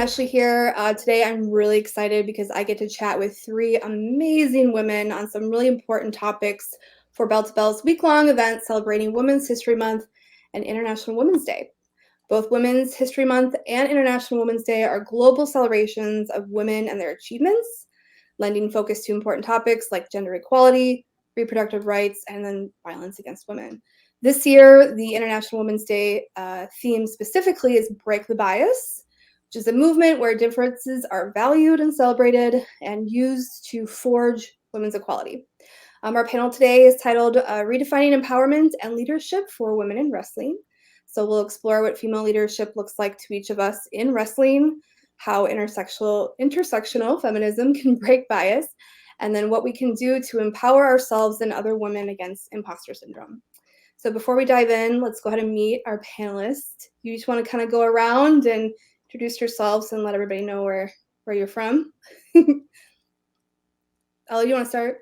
Ashley here. Today I'm really excited because I get to chat with three amazing women on some really important topics for Bell to Bell's week-long event celebrating Women's History Month and International Women's Day. Both Women's History Month and International Women's Day are global celebrations of women and their achievements, lending focus to important topics like gender equality, reproductive rights, and then violence against women. This year, the International Women's Day theme specifically is Break the Bias, which is a movement where differences are valued and celebrated and used to forge women's equality. Our panel today is titled Redefining Empowerment and Leadership for Women in Wrestling. So we'll explore what female leadership looks like to each of us in wrestling, how intersectional feminism can break bias, and then what we can do to empower ourselves and other women against imposter syndrome. So before we dive in, let's go ahead and meet our panelists. You each want to kind of go around and introduce yourselves and let everybody know where you're from. Ella, you want to start?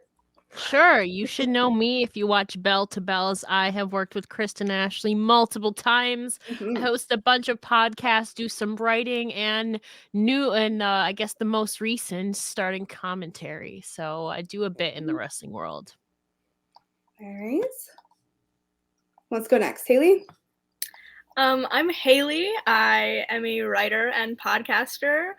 Sure, you should know me if you watch Bell to Bells. I have worked with Kristen and Ashley multiple times. I host a bunch of podcasts, do some writing, and I guess the most recent, starting commentary. So I do a bit in the wrestling world. All right. Let's go next. Haley? I'm Haley. I am a writer and podcaster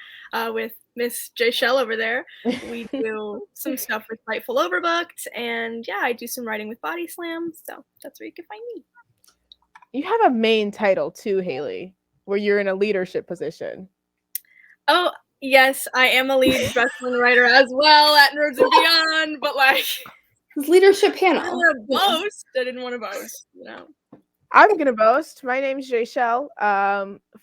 with Miss Jaychele over there. We do some stuff with Fightful Overbooked, and yeah, I do some writing with Body Slam, so that's where you can find me. You have a main title too, Haley, where you're in a leadership position. Oh, yes, I am a lead wrestling writer as well at Nerds and Beyond, but like... leadership panel. I didn't want to boast, you know. I'm going to boast. My name is Jaychele,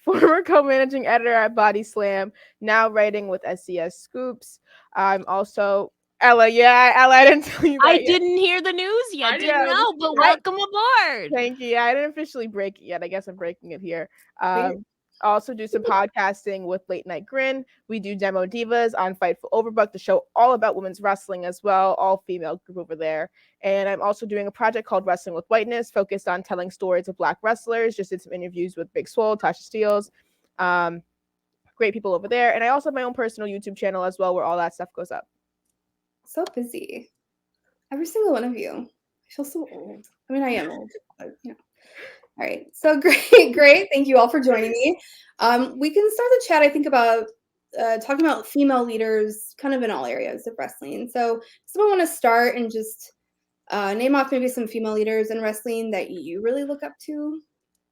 former co-managing editor at Body Slam, now writing with SCS Scoops. I'm also Ella. I didn't tell you that I yet. didn't hear the news yet. I didn't know, but welcome aboard. Thank you. Yeah, I didn't officially break it yet. I guess I'm breaking it here. I also do some podcasting with Late Night Grin. We do Demo Divas on Fightful Overbooked, the show all about women's wrestling as well, all female group over there. And I'm also doing a project called Wrestling with Whiteness, focused on telling stories of Black wrestlers. Just did some interviews with Big Swole, Tasha Steeles, great people over there. And I also have my own personal YouTube channel as well, where all that stuff goes up. So busy. Every single one of you. I feel so old. I mean, I am old, but you know. All right, so great. Thank you all for joining me. We can start the chat, I think, about talking about female leaders kind of in all areas of wrestling. So someone want to start and just name off maybe some female leaders in wrestling that you really look up to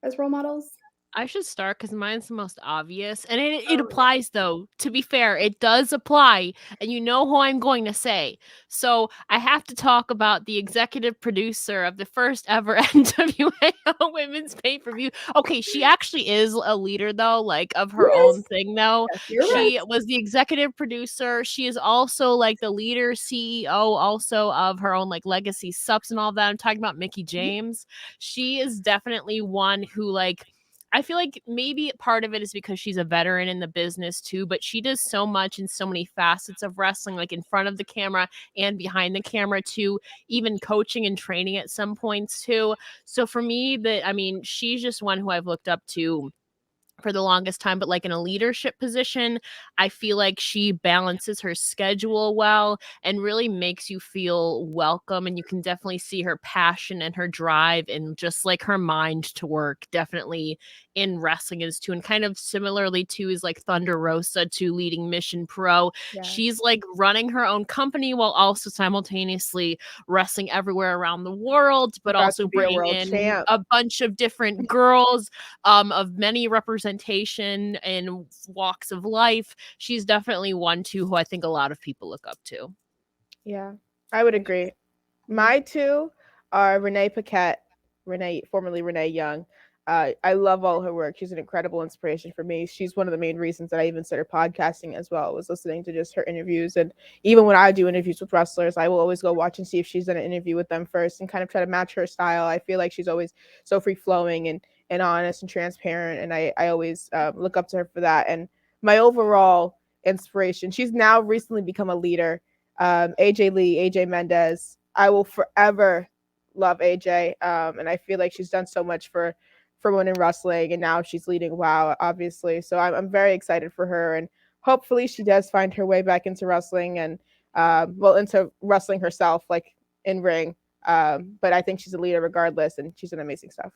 as role models? I should start because mine's the most obvious. And it applies, though. To be fair, it does apply. And you know who I'm going to say. So I have to talk about the executive producer of the first ever NWA women's pay-per-view. Okay, she actually is a leader, though, like of her own thing, though. Yes, she was the executive producer. She is also like the leader, CEO, also of her own like legacy subs and all that. I'm talking about Mickie James. She is definitely one who like... I feel like maybe part of it is because she's a veteran in the business too, but she does so much in so many facets of wrestling, like in front of the camera and behind the camera too, even coaching and training at some points too. So for me, she's just one who I've looked up to for the longest time, but like in a leadership position, I feel like she balances her schedule well and really makes you feel welcome. And you can definitely see her passion and her drive and just like her mind to work definitely in wrestling is too. And kind of similarly too is like Thunder Rosa to leading Mission Pro. Yeah. She's like running her own company while also simultaneously wrestling everywhere around the world, but also bringing in a bunch of different girls of many representation in walks of life. She's definitely one too who I think a lot of people look up to. Yeah, I would agree. My two are Renee Paquette, formerly Renee Young. I love all her work. She's an incredible inspiration for me. She's one of the main reasons that I even started podcasting as well, was listening to just her interviews. And even when I do interviews with wrestlers, I will always go watch and see if she's done an interview with them first and kind of try to match her style. I feel like she's always so free-flowing and honest and transparent. And I always look up to her for that. And my overall inspiration, she's now recently become a leader. AJ Mendez. I will forever love AJ. And I feel like she's done so much for for women in wrestling, and now she's leading WoW, obviously. So I'm very excited for her, and hopefully she does find her way back into wrestling and into wrestling herself, like in ring. But I think she's a leader regardless, and she's an amazing stuff.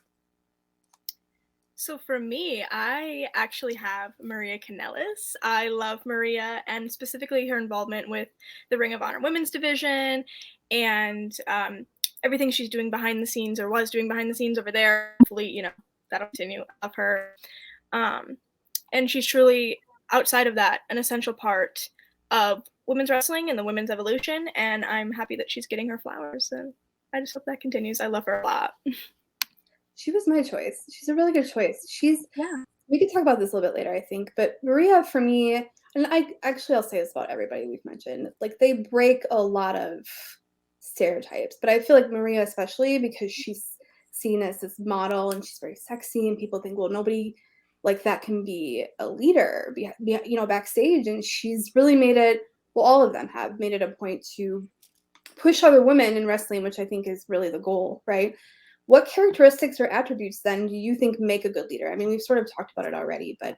So for me, I actually have Maria Kanellis. I love Maria, and specifically her involvement with the Ring of Honor Women's Division and everything she's doing behind the scenes, or was doing behind the scenes over there. Hopefully, that'll continue. I love her. And she's truly, outside of that, an essential part of women's wrestling and the women's evolution, and I'm happy that she's getting her flowers, and I just hope that continues. I love her a lot. She was my choice. She's a really good choice. We could talk about this a little bit later, I think, but Maria, for me, and I'll say this about everybody we've mentioned, like they break a lot of stereotypes, but I feel like Maria, especially because she's seen as this model and she's very sexy, and people think, well, nobody like that can be a leader, backstage, and she's really made it, well, all of them have made it a point to push other women in wrestling, which I think is really the goal, right? What characteristics or attributes then do you think make a good leader? I mean, we've sort of talked about it already, but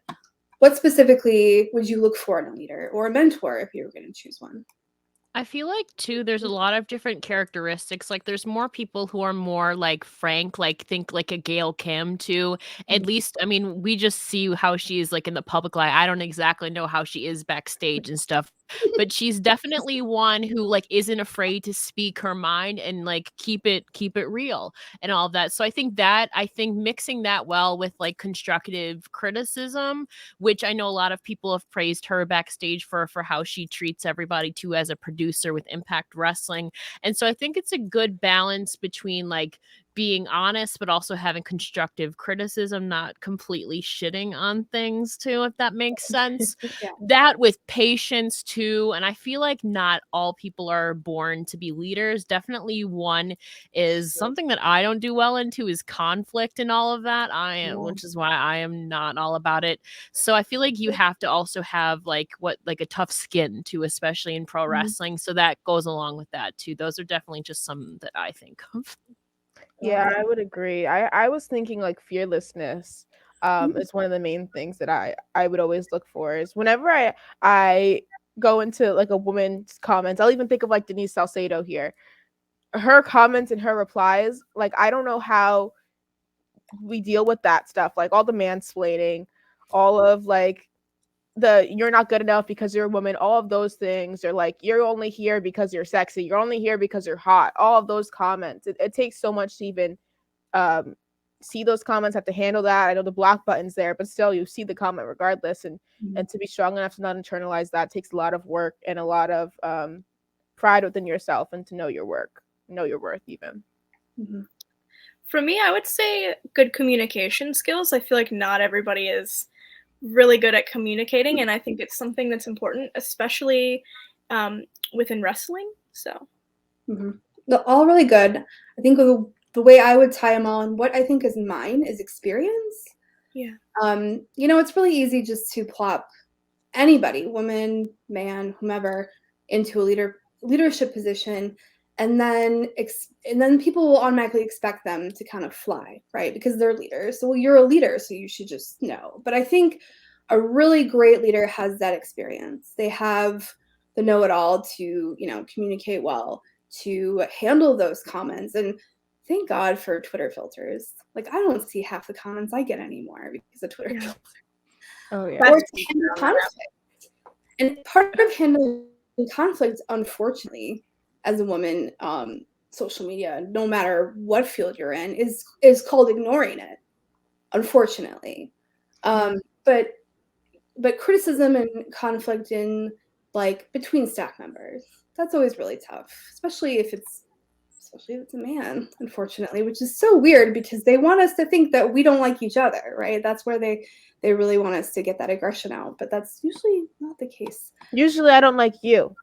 what specifically would you look for in a leader or a mentor if you were going to choose one? I feel like too, there's a lot of different characteristics. Like there's more people who are more like frank, like think like a Gail Kim too. At least, I mean, we just see how she is like in the public light. I don't exactly know how she is backstage and stuff, but she's definitely one who like isn't afraid to speak her mind and like keep it real and all of that. So I think mixing that well with like constructive criticism, which I know a lot of people have praised her backstage for how she treats everybody too as a producer with Impact Wrestling. And so I think it's a good balance between like being honest, but also having constructive criticism, not completely shitting on things too, if that makes sense. Yeah. That with patience too. And I feel like not all people are born to be leaders. Definitely one is something that I don't do well into is conflict and all of that. Which is why I am not all about it. So I feel like you have to also have like a tough skin too, especially in pro wrestling. So that goes along with that too. Those are definitely just some that I think of. Yeah, I would agree. I was thinking like fearlessness is one of the main things that I would always look for. Is whenever I go into like a woman's comments, I'll even think of like Denise Salcedo here. Her comments and her replies, like I don't know how we deal with that stuff, like all the mansplaining, all of like the you're not good enough because you're a woman, all of those things, or like you're only here because you're sexy, you're only here because you're hot, all of those comments. It takes so much to even see those comments, have to handle that. I know the block button's there, but still you see the comment regardless, and to be strong enough to not internalize that takes a lot of work and a lot of pride within yourself, and to know your worth even. For me, I would say good communication skills. I feel like not everybody is really good at communicating, and I think it's something that's important, especially within wrestling. So They're all really good. I think the way I would tie them all, and what I think is mine, is experience. Yeah. It's really easy just to plop anybody, woman, man, whomever, into a leadership position, and then people will automatically expect them to kind of fly, right? Because they're leaders. So, well, you're a leader, so you should just know. But I think a really great leader has that experience. They have the know-it-all to, communicate well, to handle those comments. And thank God for Twitter filters. Like, I don't see half the comments I get anymore because of Twitter filters. Oh yeah. Or to handle conflict. And part of handling conflict, unfortunately, as a woman, social media, no matter what field you're in, is called ignoring it, unfortunately. But criticism and conflict in like between staff members, that's always really tough, especially if it's a man, unfortunately, which is so weird because they want us to think that we don't like each other, right? That's where they really want us to get that aggression out, but that's usually not the case. Usually I don't like you.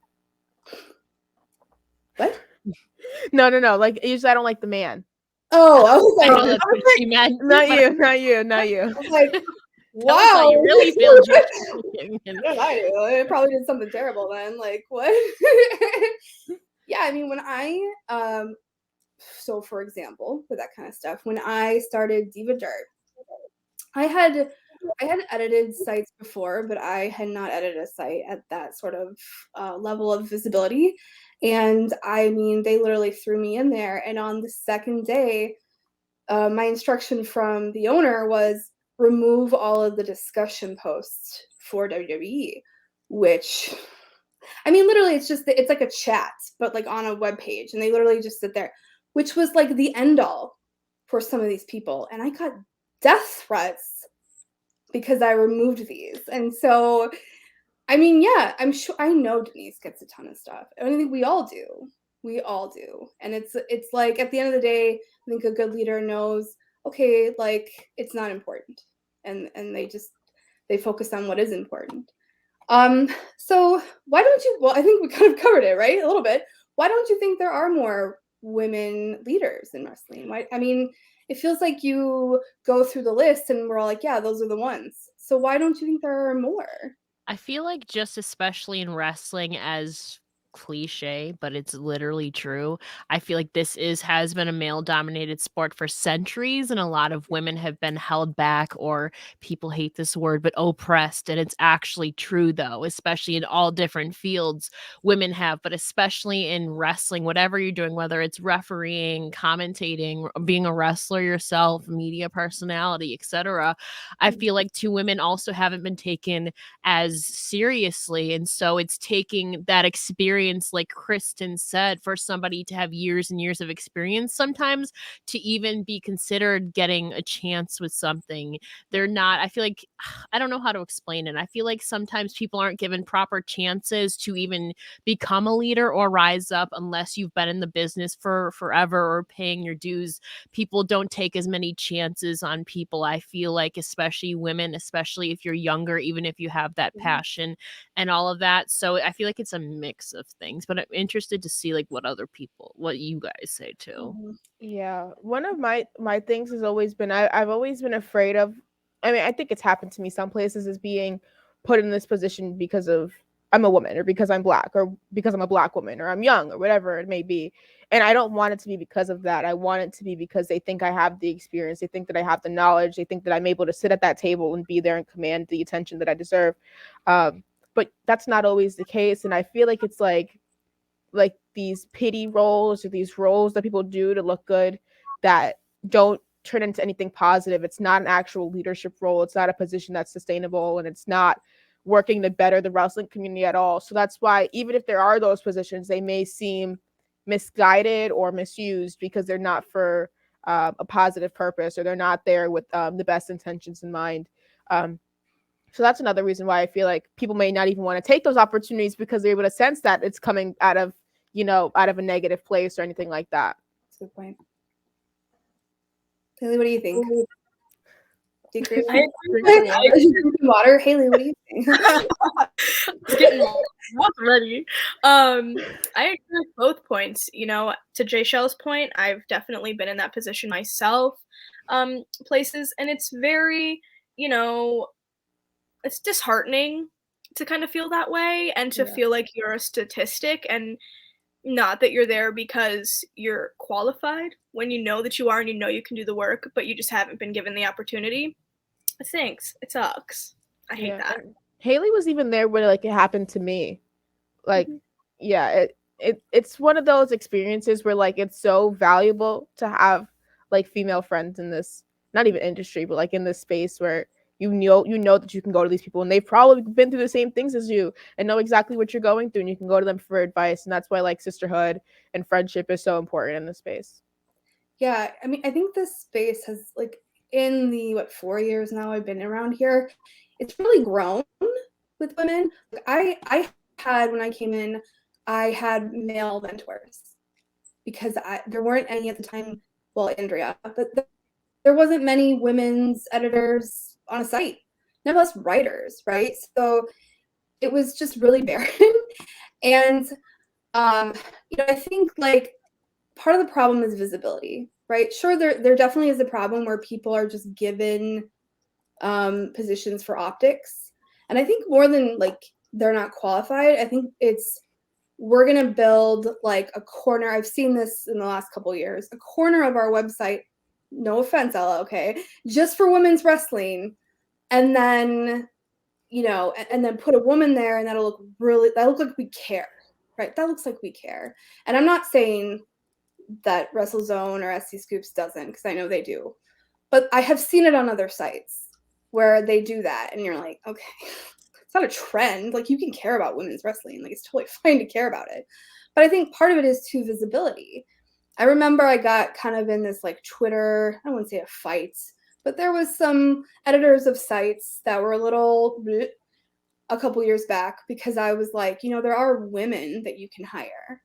What? No. Like usually I don't like the man. Oh, I was like, I know that's what she meant. Not you. I was like, wow. How you really feel, I do. I probably did something terrible then. Like, what? Yeah, I mean, when I, so for example, with that kind of stuff, when I started Diva Dirt, I had edited sites before, but I had not edited a site at that sort of level of visibility. And I mean, they literally threw me in there. And on the second day, my instruction from the owner was remove all of the discussion posts for WWE, which, I mean, literally, it's like a chat, but like on a web page, and they literally just sit there, which was like the end all for some of these people. And I got death threats because I removed these. And so, I mean, yeah, I'm sure, I know Denise gets a ton of stuff. I think we all do. We all do. And it's like at the end of the day, I think a good leader knows, okay, like it's not important. And they focus on what is important. So why don't you, well, I think we kind of covered it, right? A little bit. Why don't you think there are more women leaders in wrestling? Why, I mean, it feels like you go through the list and we're all like, yeah, those are the ones. So why don't you think there are more? I feel like just especially in wrestling, as cliche, but it's literally true. I feel like has been a male dominated sport for centuries, and a lot of women have been held back, or people hate this word, but oppressed. And it's actually true though, especially in all different fields women have, but especially in wrestling, whatever you're doing, whether it's refereeing, commentating, being a wrestler yourself, media personality, etc. I feel like two women also haven't been taken as seriously. And so it's taking that experience, like Kristen said, for somebody to have years and years of experience sometimes to even be considered getting a chance with something. They're not, I feel like, I don't know how to explain it. I feel like sometimes people aren't given proper chances to even become a leader or rise up unless you've been in the business for forever or paying your dues. People don't take as many chances on people, I feel like, especially women, especially if you're younger, even if you have that passion and all of that. So I feel like it's a mix of things, but I'm interested to see like what you guys say too. Yeah, one of my things has always been I've always been afraid of. I mean, I think it's happened to me some places is being put in this position because of I'm a woman or because I'm black or because I'm a black woman or I'm young or whatever it may be. And I don't want it to be because of that. I want it to be because they think I have the experience. They think that I have the knowledge. They think that I'm able to sit at that table and be there and command the attention that I deserve. But that's not always the case. And I feel like it's like these pity roles or these roles that people do to look good that don't turn into anything positive. It's not an actual leadership role. It's not a position that's sustainable, and it's not working to better the wrestling community at all. So that's why even if there are those positions, they may seem misguided or misused because they're not for a positive purpose, or they're not there with the best intentions in mind. So that's another reason why I feel like people may not even want to take those opportunities because they're able to sense that it's coming out of a negative place or anything like that. That's a good point. Haley, what do you think? Do you agree with I me? agree. As you're drinking water, Haley, what do you think? It's getting ready. I agree with both points. You know, to Jaychele's point, I've definitely been in that position myself, places, and it's very, you know, it's disheartening to kind of feel that way and to feel like you're a statistic and not that you're there because you're qualified when you know that you are and you know you can do the work, but you just haven't been given the opportunity. It stinks. It sucks. I hate that. Haley was even there when like it happened to me. Like, yeah, it's one of those experiences where like it's so valuable to have like female friends in this, not even industry, but like in this space where you know that you can go to these people and they've probably been through the same things as you and know exactly what you're going through, and you can go to them for advice. And that's why like sisterhood and friendship is so important in this space. Yeah, I mean, I think this space has like in the 4 years now I've been around here, it's really grown with women. I had when I came in, I had male mentors because there weren't any at the time. Well, Andrea, but there wasn't many women's editors on a site, none of us writers, right? So it was just really barren. And I think like part of the problem is visibility, right? Sure, there definitely is a problem where people are just given positions for optics. And I think more than like they're not qualified, I think it's we're going to build like a corner. I've seen this in the last couple of years, a corner of our website no offense, Ella, okay, just for women's wrestling, and then, you know, and then put a woman there, and that'll look like we care, right? That looks like we care. And I'm not saying that WrestleZone or SC Scoops doesn't, because I know they do, but I have seen it on other sites where they do that, and you're like, okay, it's not a trend. Like, you can care about women's wrestling. Like, it's totally fine to care about it. But I think part of it is too visibility. I remember I got kind of in this like Twitter, I wouldn't say a fight, but there was some editors of sites that were a little bleh a couple years back, because I was like, you know, there are women that you can hire.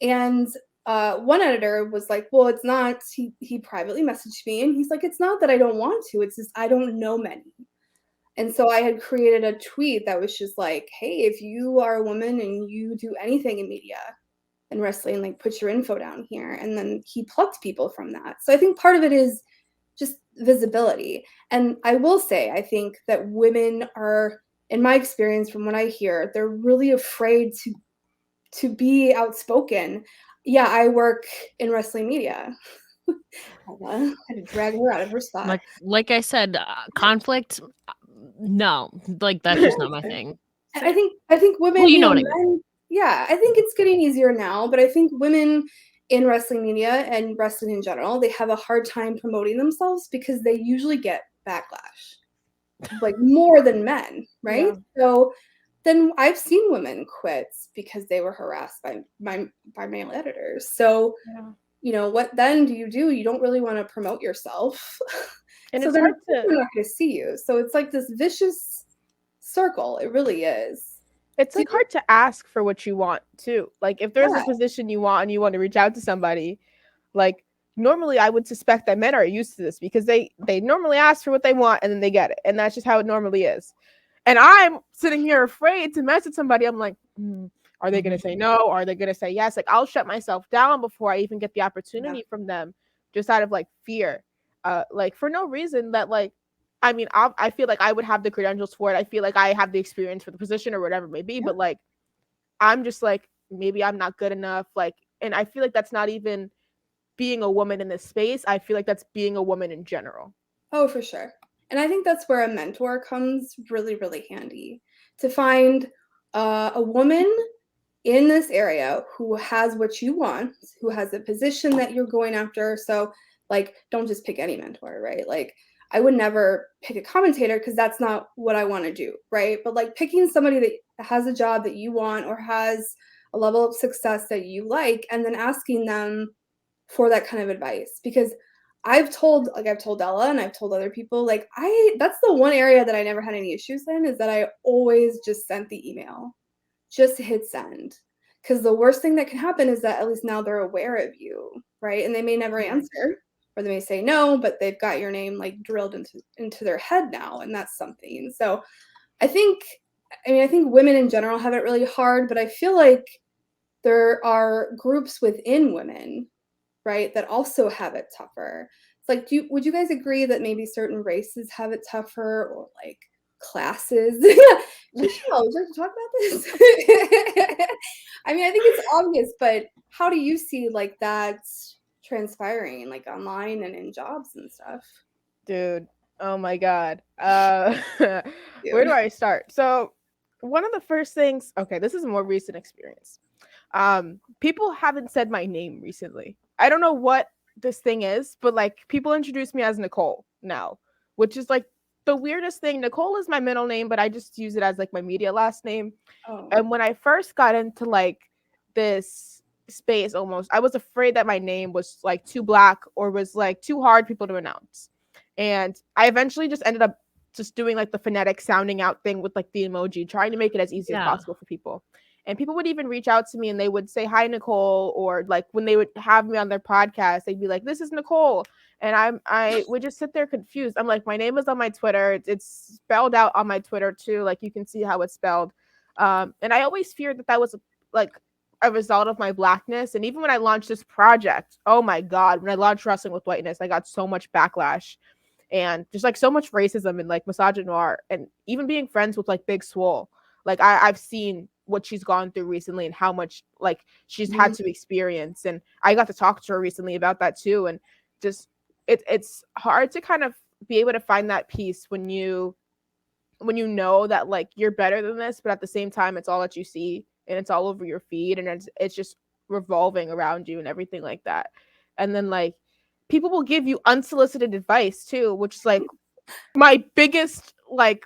And one editor was like, well, it's not, he privately messaged me and he's like, it's not that I don't want to, it's just I don't know many. And so I had created a tweet that was just like, hey, if you are a woman and you do anything in media and wrestling, like, put your info down here. And then he plucked people from that. So I think part of it is just visibility. And I will say, I think that women are, in my experience, from what I hear, they're really afraid to be outspoken. Yeah, I work in wrestling media. I had to drag her out of her spot. Like I said, conflict, no, like that's just not my thing. I think women, well, you know what I men, mean. yeah, I think it's getting easier now, but I think women in wrestling media and wrestling in general, they have a hard time promoting themselves because they usually get backlash, like more than men, right? Yeah. So then I've seen women quit because they were harassed by male editors. So, Yeah. you know, what then do? You don't really want to promote yourself. And So it's then hard they're to, not going to see you. So it's like this vicious circle. It really is. it's like hard to ask for what you want too. Like if there's Yeah. a position you want and you want to reach out to somebody, like normally I would suspect that men are used to this because they normally ask for what they want and then they get it. And that's just how it normally is. And I'm sitting here afraid to message somebody. I'm like, are they going to say no? Are they going to say yes? Like I'll shut myself down before I even get the opportunity from them, just out of like fear, like for no reason that like, I mean, I feel like I would have the credentials for it. I feel like I have the experience for the position or whatever it may be. Yeah. But like, I'm just like, maybe I'm not good enough. Like, and I feel like that's not even being a woman in this space. I feel like that's being a woman in general. Oh, for sure. And I think that's where a mentor comes really, really handy, to find a woman in this area who has what you want, who has a position that you're going after. So, like, don't just pick any mentor, right? Like, I would never pick a commentator because that's not what I want to do, right? But like picking somebody that has a job that you want or has a level of success that you like, and then asking them for that kind of advice. Because I've told Ella and I've told other people, like, that's the one area that I never had any issues in, is that I always just sent the email, just hit send. Because the worst thing that can happen is that at least now they're aware of you, right? And they may never answer, or they may say no, but they've got your name like drilled into their head now, and that's something. So I think women in general have it really hard, but I feel like there are groups within women, right, that also have it tougher. It's like, would you guys agree that maybe certain races have it tougher, or like classes? Jaychele, would you like to talk about this? I mean, I think it's obvious, but how do you see like that transpiring, like online and in jobs and stuff? Dude, oh my God. Where do I start? So one of the first things, okay, this is a more recent experience. People haven't said my name recently. I don't know what this thing is, but like people introduce me as Nicole now, which is like the weirdest thing. Nicole is my middle name, but I just use it as like my media last name. Oh. And when I first got into like this space, almost, I was afraid that my name was like too black or was like too hard people to pronounce. And I eventually just ended up just doing like the phonetic sounding out thing with like the emoji, trying to make it as easy as possible for people. And people would even reach out to me and they would say, hi, Nicole. Or like when they would have me on their podcast, they'd be like, this is Nicole. And I would just sit there confused. I'm like, my name is on my Twitter. It's spelled out on my Twitter too. Like you can see how it's spelled. And I always feared that that was like a result of my blackness. And even when I launched this project, oh my God, when I launched Wrestling with Whiteness, I got so much backlash and just like so much racism and like misogynoir, and even being friends with like Big Swole. Like I've seen what she's gone through recently and how much like she's had to experience. And I got to talk to her recently about that too. And just it's hard to kind of be able to find that peace when you know that like you're better than this, but at the same time it's all that you see and it's all over your feed and it's just revolving around you and everything like that. And then like people will give you unsolicited advice too, which is like my biggest like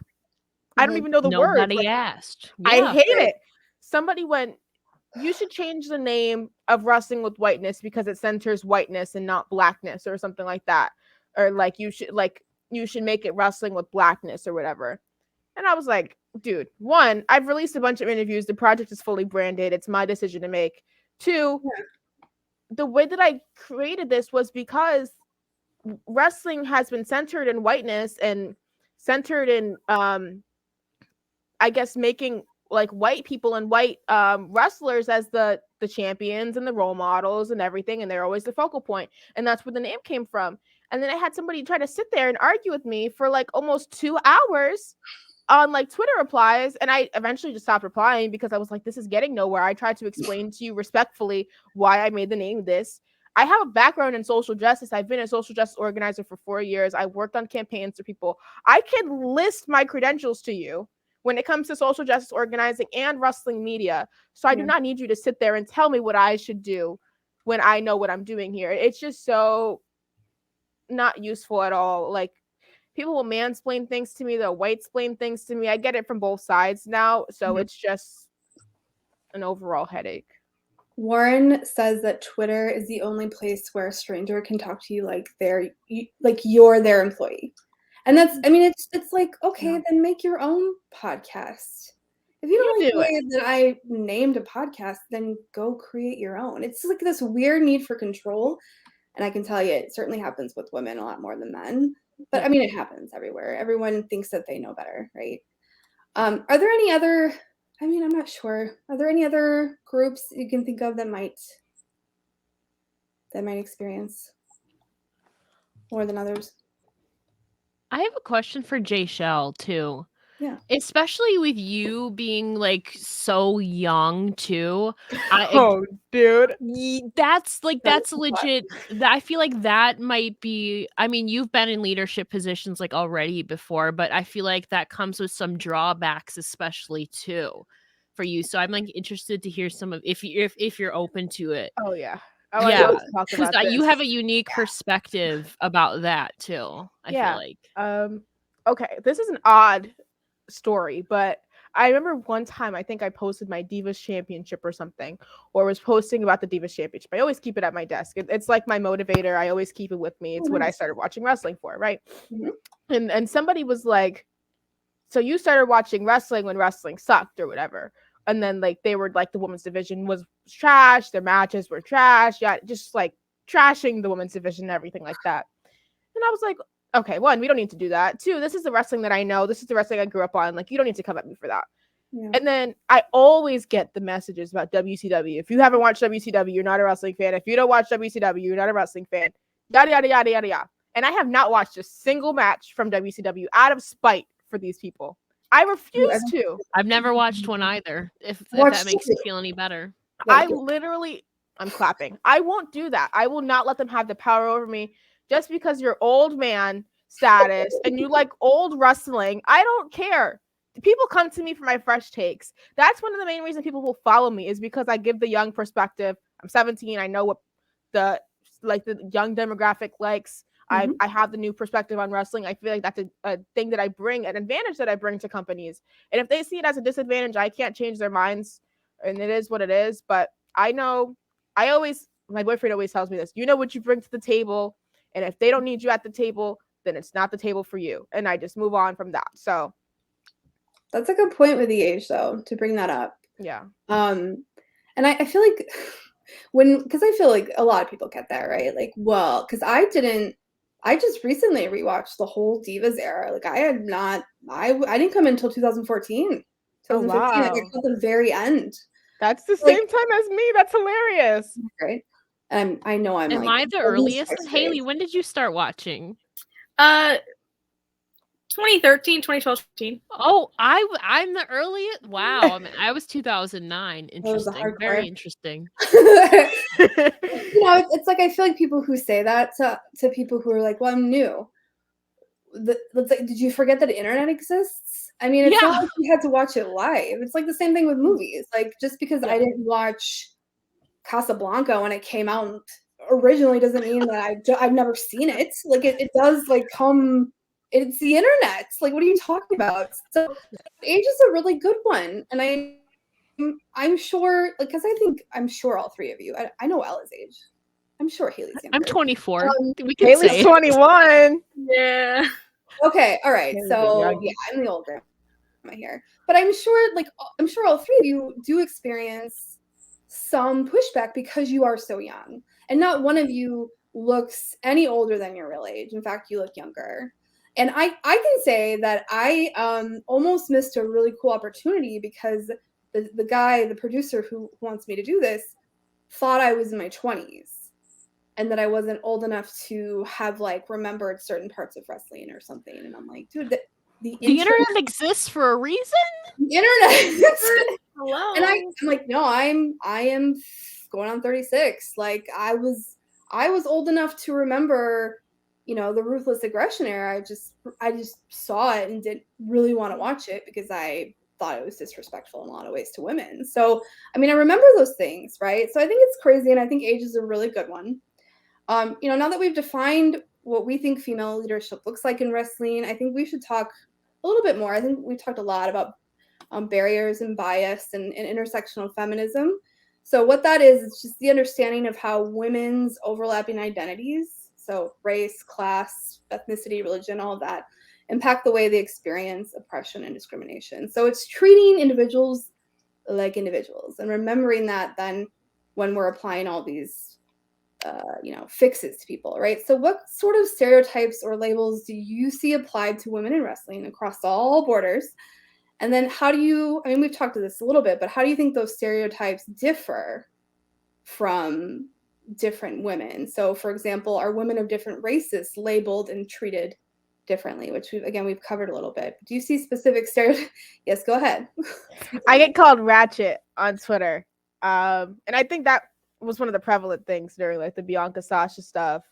I don't even know the word. Nobody Like, asked. I Yeah. hate it. Somebody went, you should change the name of Wrestling with Whiteness because it centers whiteness and not blackness or something like that. Or like you should make it Wrestling with Blackness or whatever. And I was like, dude, one, I've released a bunch of interviews. The project is fully branded. It's my decision to make. Two, the way that I created this was because wrestling has been centered in whiteness and centered in I guess making like white people and white wrestlers as the champions and the role models and everything, and they're always the focal point, and that's where the name came from. And then I had somebody try to sit there and argue with me for like almost 2 hours on like Twitter replies, and I eventually just stopped replying because I was like, this is getting nowhere. I tried to explain to you respectfully why I made the name this. I have a background in social justice. I've been a social justice organizer for 4 years. I worked on campaigns for people. I can list my credentials to you when it comes to social justice organizing and wrestling media. So I do not need you to sit there and tell me what I should do when I know what I'm doing here. It's just so not useful at all. Like people will mansplain things to me, they'll white-splain things to me. I get it from both sides now. So it's just an overall headache. Warren says that Twitter is the only place where a stranger can talk to you like you're their employee. And that's, I mean, it's like, okay, then make your own podcast. If you don't like the way that I named a podcast, then go create your own. It's like this weird need for control. And I can tell you, it certainly happens with women a lot more than men. But I mean, it happens everywhere. Everyone thinks that they know better, right? Are there any other, I mean, I'm not sure. Are there any other groups you can think of that might experience more than others? I have a question for Jaychele too. Yeah. Especially with you being like so young too. Dude. That's legit. I feel like that might be, I mean, you've been in leadership positions like already before, but I feel like that comes with some drawbacks, especially too for you. So I'm like interested to hear some of if you're open to it. Oh yeah. Yeah, because you have a unique perspective about that too. I feel like. Okay, this is an odd story, but I remember one time I think I posted my Divas Championship or something, or was posting about the Divas Championship. I always keep it at my desk. It's like my motivator. I always keep it with me. It's what I started watching wrestling for, right? Mm-hmm. And somebody was like, so you started watching wrestling when wrestling sucked or whatever. And then like they were like the women's division was trash, their matches were trash, yeah, just like trashing the women's division and everything like that. And I was like, okay, one, we don't need to do that. Two, this is the wrestling that I know. This is the wrestling I grew up on. Like, you don't need to come at me for that. Yeah. And then I always get the messages about WCW. If you haven't watched WCW, you're not a wrestling fan. If you don't watch WCW, you're not a wrestling fan. Yada, yada, yada, yada, yada. And I have not watched a single match from WCW out of spite for these people. I refuse to. I've never watched one either, if that makes you feel any better. I'm clapping. I won't do that. I will not let them have the power over me just because you're old man status and you like old wrestling. I don't care. People come to me for my fresh takes. That's one of the main reasons people will follow me is because I give the young perspective. I'm 17. I know what the young demographic likes. I have the new perspective on wrestling. I feel like that's a thing that I bring, an advantage that I bring to companies. And if they see it as a disadvantage, I can't change their minds. And it is what it is. But I know, my boyfriend always tells me this, you know what you bring to the table. And if they don't need you at the table, then it's not the table for you. And I just move on from that. So that's a good point with the age, though, to bring that up. Yeah. And I feel like because I feel like a lot of people get that, right? Like, well, because I just recently rewatched the whole Divas era. Like I didn't come until 2014. Oh, wow. Like I got the very end. That's the same time as me. That's hilarious. Right. I know I'm Am I the earliest? Haley, when did you start watching? 2013, 2012, 2013. Oh, I'm the earliest. Wow, I mean, I was 2009. That was a Interesting. hardcore. Very interesting. It's like I feel like people who say that to people who are like, well, I'm new. It's like, did you forget that the internet exists? I mean, it's not like you had to watch it live. It's like the same thing with movies. Like, just because I didn't watch Casablanca when it came out originally doesn't mean that I've never seen it. Like, it does, like, come, it's the internet. Like, what are you talking about? So age is a really good one. And I'm sure, like, because I'm sure all three of you, I know Ella's age. I'm sure Haley's younger. I'm 24. We can Haley's say it. 21. Yeah. Okay, all right. Haley's So young. yeah, I'm the old grandma here. But I'm sure all three of you do experience some pushback because you are so young. And not one of you looks any older than your real age. In fact, you look younger. And I can say that I almost missed a really cool opportunity because the guy, the producer who wants me to do this, thought I was in my 20s and that I wasn't old enough to have like remembered certain parts of wrestling or something. And I'm like, dude, the internet exists for a reason. The internet. Hello. And I'm like, no, I am going on 36. Like I was old enough to remember, the ruthless aggression era. I just saw it and didn't really want to watch it because I thought it was disrespectful in a lot of ways to women. So, I mean, I remember those things, right? So I think it's crazy, and I think age is a really good one. Now that we've defined what we think female leadership looks like in wrestling, I think we should talk a little bit more. I think we talked a lot about barriers and bias and intersectional feminism. So what that is, it's just the understanding of how women's overlapping identities, so race, class, ethnicity, religion, all of that, impact the way they experience oppression and discrimination. So it's treating individuals like individuals and remembering that then when we're applying all these fixes to people, right? So what sort of stereotypes or labels do you see applied to women in wrestling across all borders? And then we've talked to this a little bit, but how do you think those stereotypes differ from different women? So for example, are women of different races labeled and treated differently, which we've covered a little bit. Do you see specific stereotypes? Yes, go ahead. I get called Ratchet on Twitter. And I think that was one of the prevalent things during like the Bianca Sasha stuff.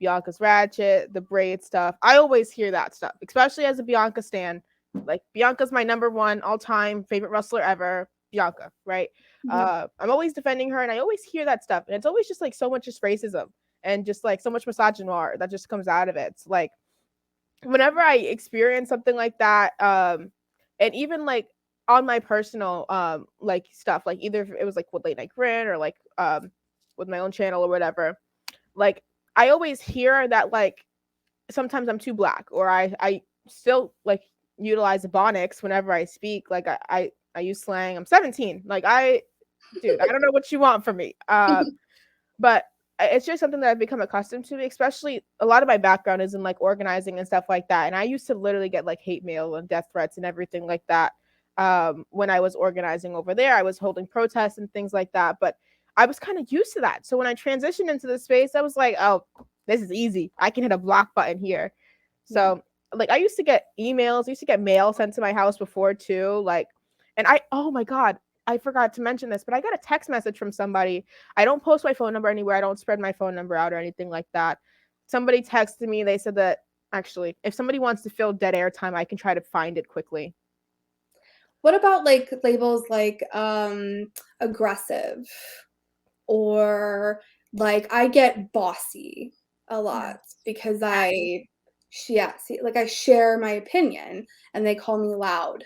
Bianca's Ratchet, the braid stuff. I always hear that stuff, especially as a Bianca stan. Like Bianca's my number one all-time favorite wrestler ever, Bianca, right? Mhm. I'm always defending her, and I always hear that stuff, and it's always just like so much just racism and just like so much misogynoir that just comes out of it. It's like whenever I experience something like that, and even like on my personal like stuff, like either if it was like with Late Night Grin or like with my own channel or whatever, like I always hear that like sometimes I'm too black, or I still like utilize ebonics whenever I speak. Like I use slang. I'm 17. Like dude, I don't know what you want from me. But it's just something that I've become accustomed to, especially a lot of my background is in like organizing and stuff like that. And I used to literally get like hate mail and death threats and everything like that. When I was organizing over there, I was holding protests and things like that. But I was kind of used to that. So when I transitioned into the space, I was like, oh, this is easy. I can hit a block button here. So like I used to get emails, I used to get mail sent to my house before too. Like, and oh my God, I forgot to mention this, but I got a text message from somebody. I don't post my phone number anywhere. I don't spread my phone number out or anything like that. Somebody texted me. They said that actually, if somebody wants to fill dead air time, I can try to find it quickly. What about like labels like aggressive or like I get bossy a lot because I share my opinion and they call me loud.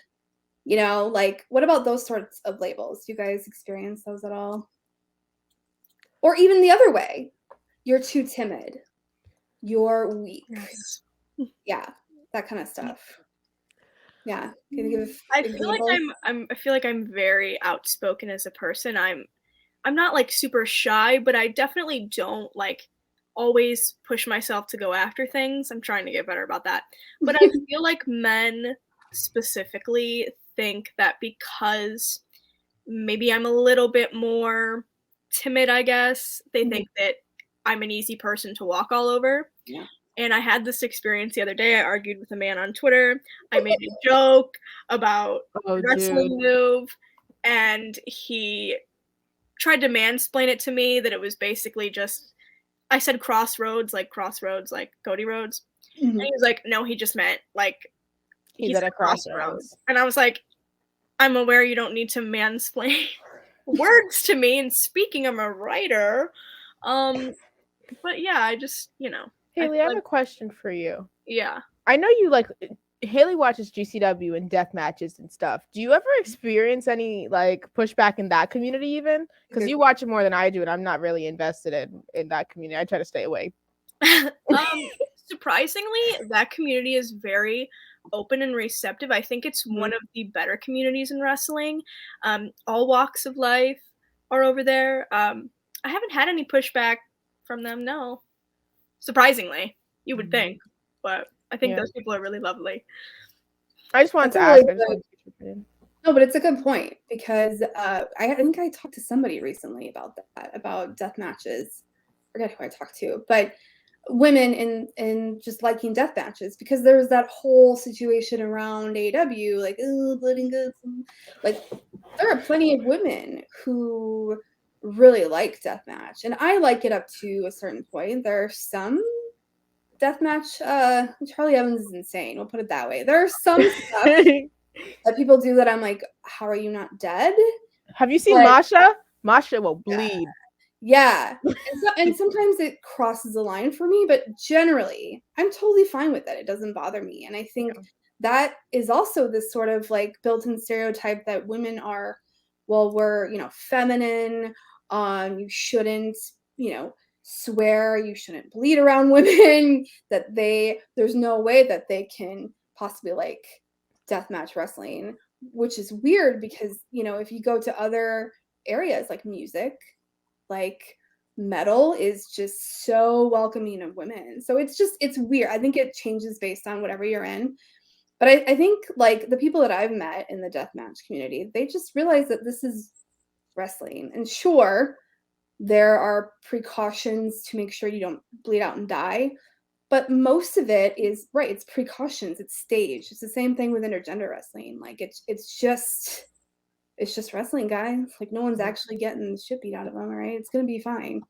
Like what about those sorts of labels? Do you guys experience those at all? Or even the other way, you're too timid, you're weak. Yes. Yeah, that kind of stuff. Yeah, can you give I feel like I feel like I'm very outspoken as a person. I'm not like super shy, but I definitely don't like always push myself to go after things. I'm trying to get better about that. But I feel like men specifically think that because maybe I'm a little bit more timid, I guess, they think that I'm an easy person to walk all over. Yeah. And I had this experience the other day. I argued with a man on Twitter. I made a joke about a wrestling move, and he tried to mansplain it to me that it was basically just, I said crossroads, like Cody Rhodes. Mhm. And he was like, no, he just meant like he's at a crossroads. And I was like, I'm aware you don't need to mansplain words to me, and speaking, I'm a writer. But yeah, I just, Haley, I have a question for you. Yeah. I know you like Haley watches GCW and death matches and stuff. Do you ever experience any like pushback in that community even? Because you watch it more than I do, and I'm not really invested in that community. I try to stay away. Surprisingly, that community is very open and receptive. I think it's one of the better communities in wrestling. All walks of life are over there. I haven't had any pushback from them, no. Surprisingly, you would think, but I think those people are really lovely. I just wanted to ask. No, but it's a good point, because I think I talked to somebody recently about that, about death matches. I forget who I talked to, but women in just liking death matches, because there was that whole situation around AEW, like, oh, blood and guts. Like, there are plenty of women who really like deathmatch, and I like it up to a certain point. There are some deathmatch, Charlie Evans is insane, we'll put it that way. There are some stuff that people do that I'm like, how are you not dead? Have you seen Masha? Masha will bleed. Yeah. And sometimes it crosses a line for me, but generally I'm totally fine with that. It doesn't bother me. And I think that is also this sort of like built-in stereotype that women are, well, we're, feminine, you shouldn't, swear, you shouldn't bleed around women, that there's no way that they can possibly like deathmatch wrestling, which is weird because, if you go to other areas like music, like metal is just so welcoming of women. So it's weird. I think it changes based on whatever you're in. But I think like the people that I've met in the deathmatch community, they just realize that this is wrestling. And sure, there are precautions to make sure you don't bleed out and die. But most of it is right. It's precautions. It's staged. It's the same thing with intergender wrestling. Like it's just wrestling, guys. Like no one's actually getting the shit beat out of them. Right? It's gonna be fine.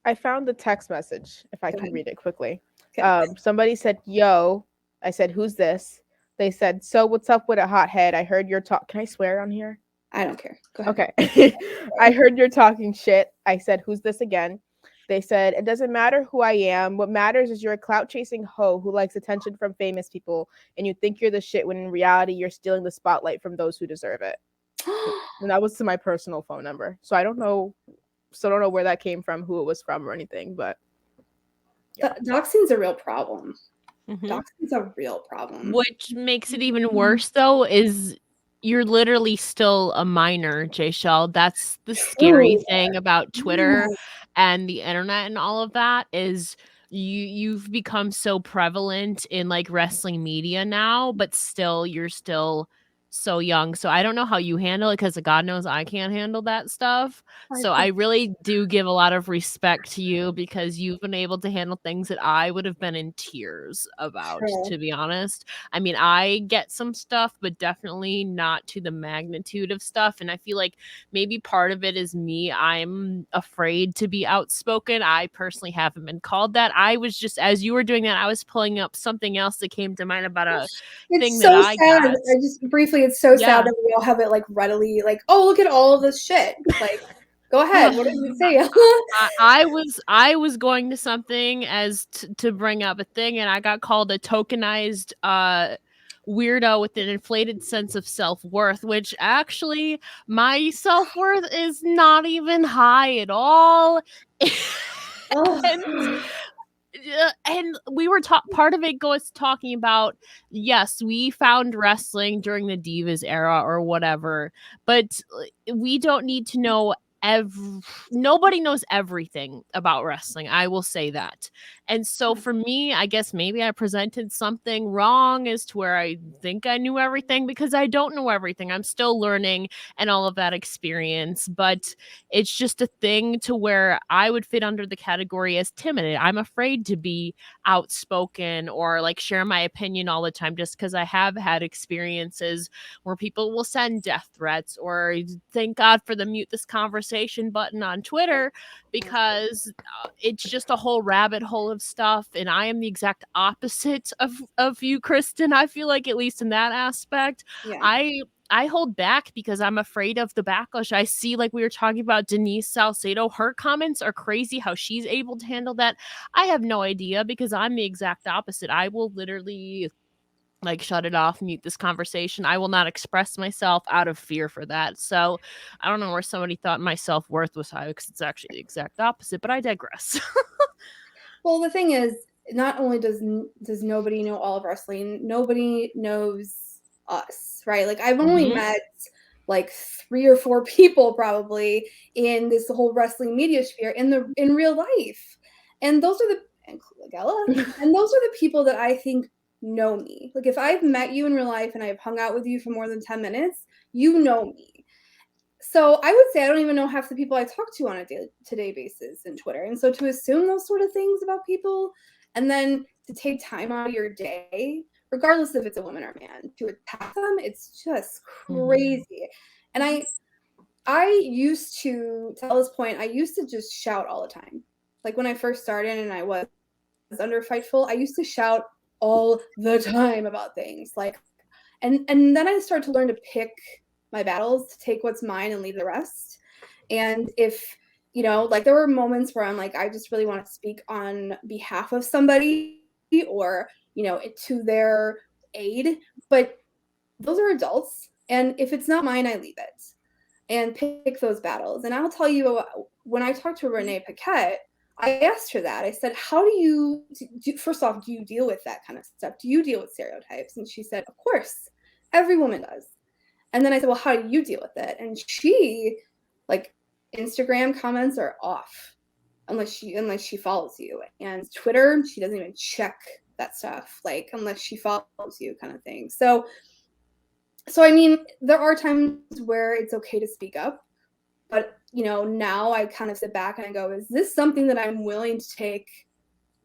I found the text message. If I can read it quickly. Okay. Somebody said, "Yo." I said, "Who's this?" They said, "So what's up with a hothead? I heard you're talk." Can I swear on here? I don't care. Go ahead. Okay. I heard you're talking shit. I said, "Who's this again?" They said, "It doesn't matter who I am. What matters is you're a clout-chasing hoe who likes attention from famous people, and you think you're the shit when in reality you're stealing the spotlight from those who deserve it." And that was to my personal phone number. So I don't know where that came from, who it was from or anything, but doxing's a real problem. Doxing's a real problem. Which makes it even worse though is you're literally still a minor, Jaychele. That's the scary thing about Twitter and the internet and all of that is you've become so prevalent in like wrestling media now, but still you're still so young. So I don't know how you handle it because God knows I can't handle that stuff. So I really do give a lot of respect to you because you've been able to handle things that I would have been in tears about, to be honest. I mean, I get some stuff, but definitely not to the magnitude of stuff. And I feel like maybe part of it is me. I'm afraid to be outspoken. I personally haven't been called that. I was just, as you were doing that, I was pulling up something else that came to mind about a thing that I got. I just briefly, it's so sad that we all have it like readily, like, oh, look at all of this shit. Like, go ahead. What did you say? I was going to something as to bring up a thing, and I got called a tokenized weirdo with an inflated sense of self-worth, which actually my self-worth is not even high at all. And we were part of it goes talking about, yes, we found wrestling during the Divas era or whatever, but we don't need to know nobody knows everything about wrestling. I will say that. And so for me, I guess maybe I presented something wrong as to where I think I knew everything, because I don't know everything. I'm still learning and all of that experience, but it's just a thing to where I would fit under the category as timid. I'm afraid to be outspoken or like share my opinion all the time, just because I have had experiences where people will send death threats or thank God for the mute this conversation button on Twitter, because it's just a whole rabbit hole of stuff. And I am the exact opposite of you, Kristen. I feel like, at least in that aspect, Yeah. I hold back because I'm afraid of the backlash. I see, like we were talking about Denise Salcedo, her comments are crazy, how she's able to handle that. I have no idea, because I'm the exact opposite. I will literally like shut it off, mute this conversation. I will not express myself out of fear for that. So I don't know where somebody thought my self-worth was high, because it's actually the exact opposite, but I digress. Well, the thing is, not only does nobody know all of wrestling, nobody knows us, right? Like, I've only met like 3 or 4 people probably in this whole wrestling media sphere in real life, and those are the like Ella, and those are the people that I think know me. Like, if I've met you in real life and I've hung out with you for more than 10 minutes, you know me. So I would say I don't even know half the people I talk to on a day-to-day basis in Twitter. And so to assume those sort of things about people, and then to take time out of your day, regardless if it's a woman or a man, to attack them, it's just crazy. And I used to Ella's point, I used to just shout all the time. Like, when I first started and I was under Fightful, I used to shout all the time about things. Like, and then I started to learn to pick my battles, to take what's mine and leave the rest. And if, like, there were moments where I'm like, I just really want to speak on behalf of somebody, or, to their aid, but those are adults. And if it's not mine, I leave it and pick those battles. And I'll tell you, when I talked to Renee Paquette, I asked her that. I said, how do you, first off, do you deal with that kind of stuff? Do you deal with stereotypes? And she said, of course, every woman does. And then I said, well, how do you deal with it? And she, like, Instagram comments are off unless she follows you. And Twitter, she doesn't even check that stuff, like, unless she follows you, kind of thing. So I mean, there are times where it's okay to speak up, but now I kind of sit back and I go, is this something that I'm willing to take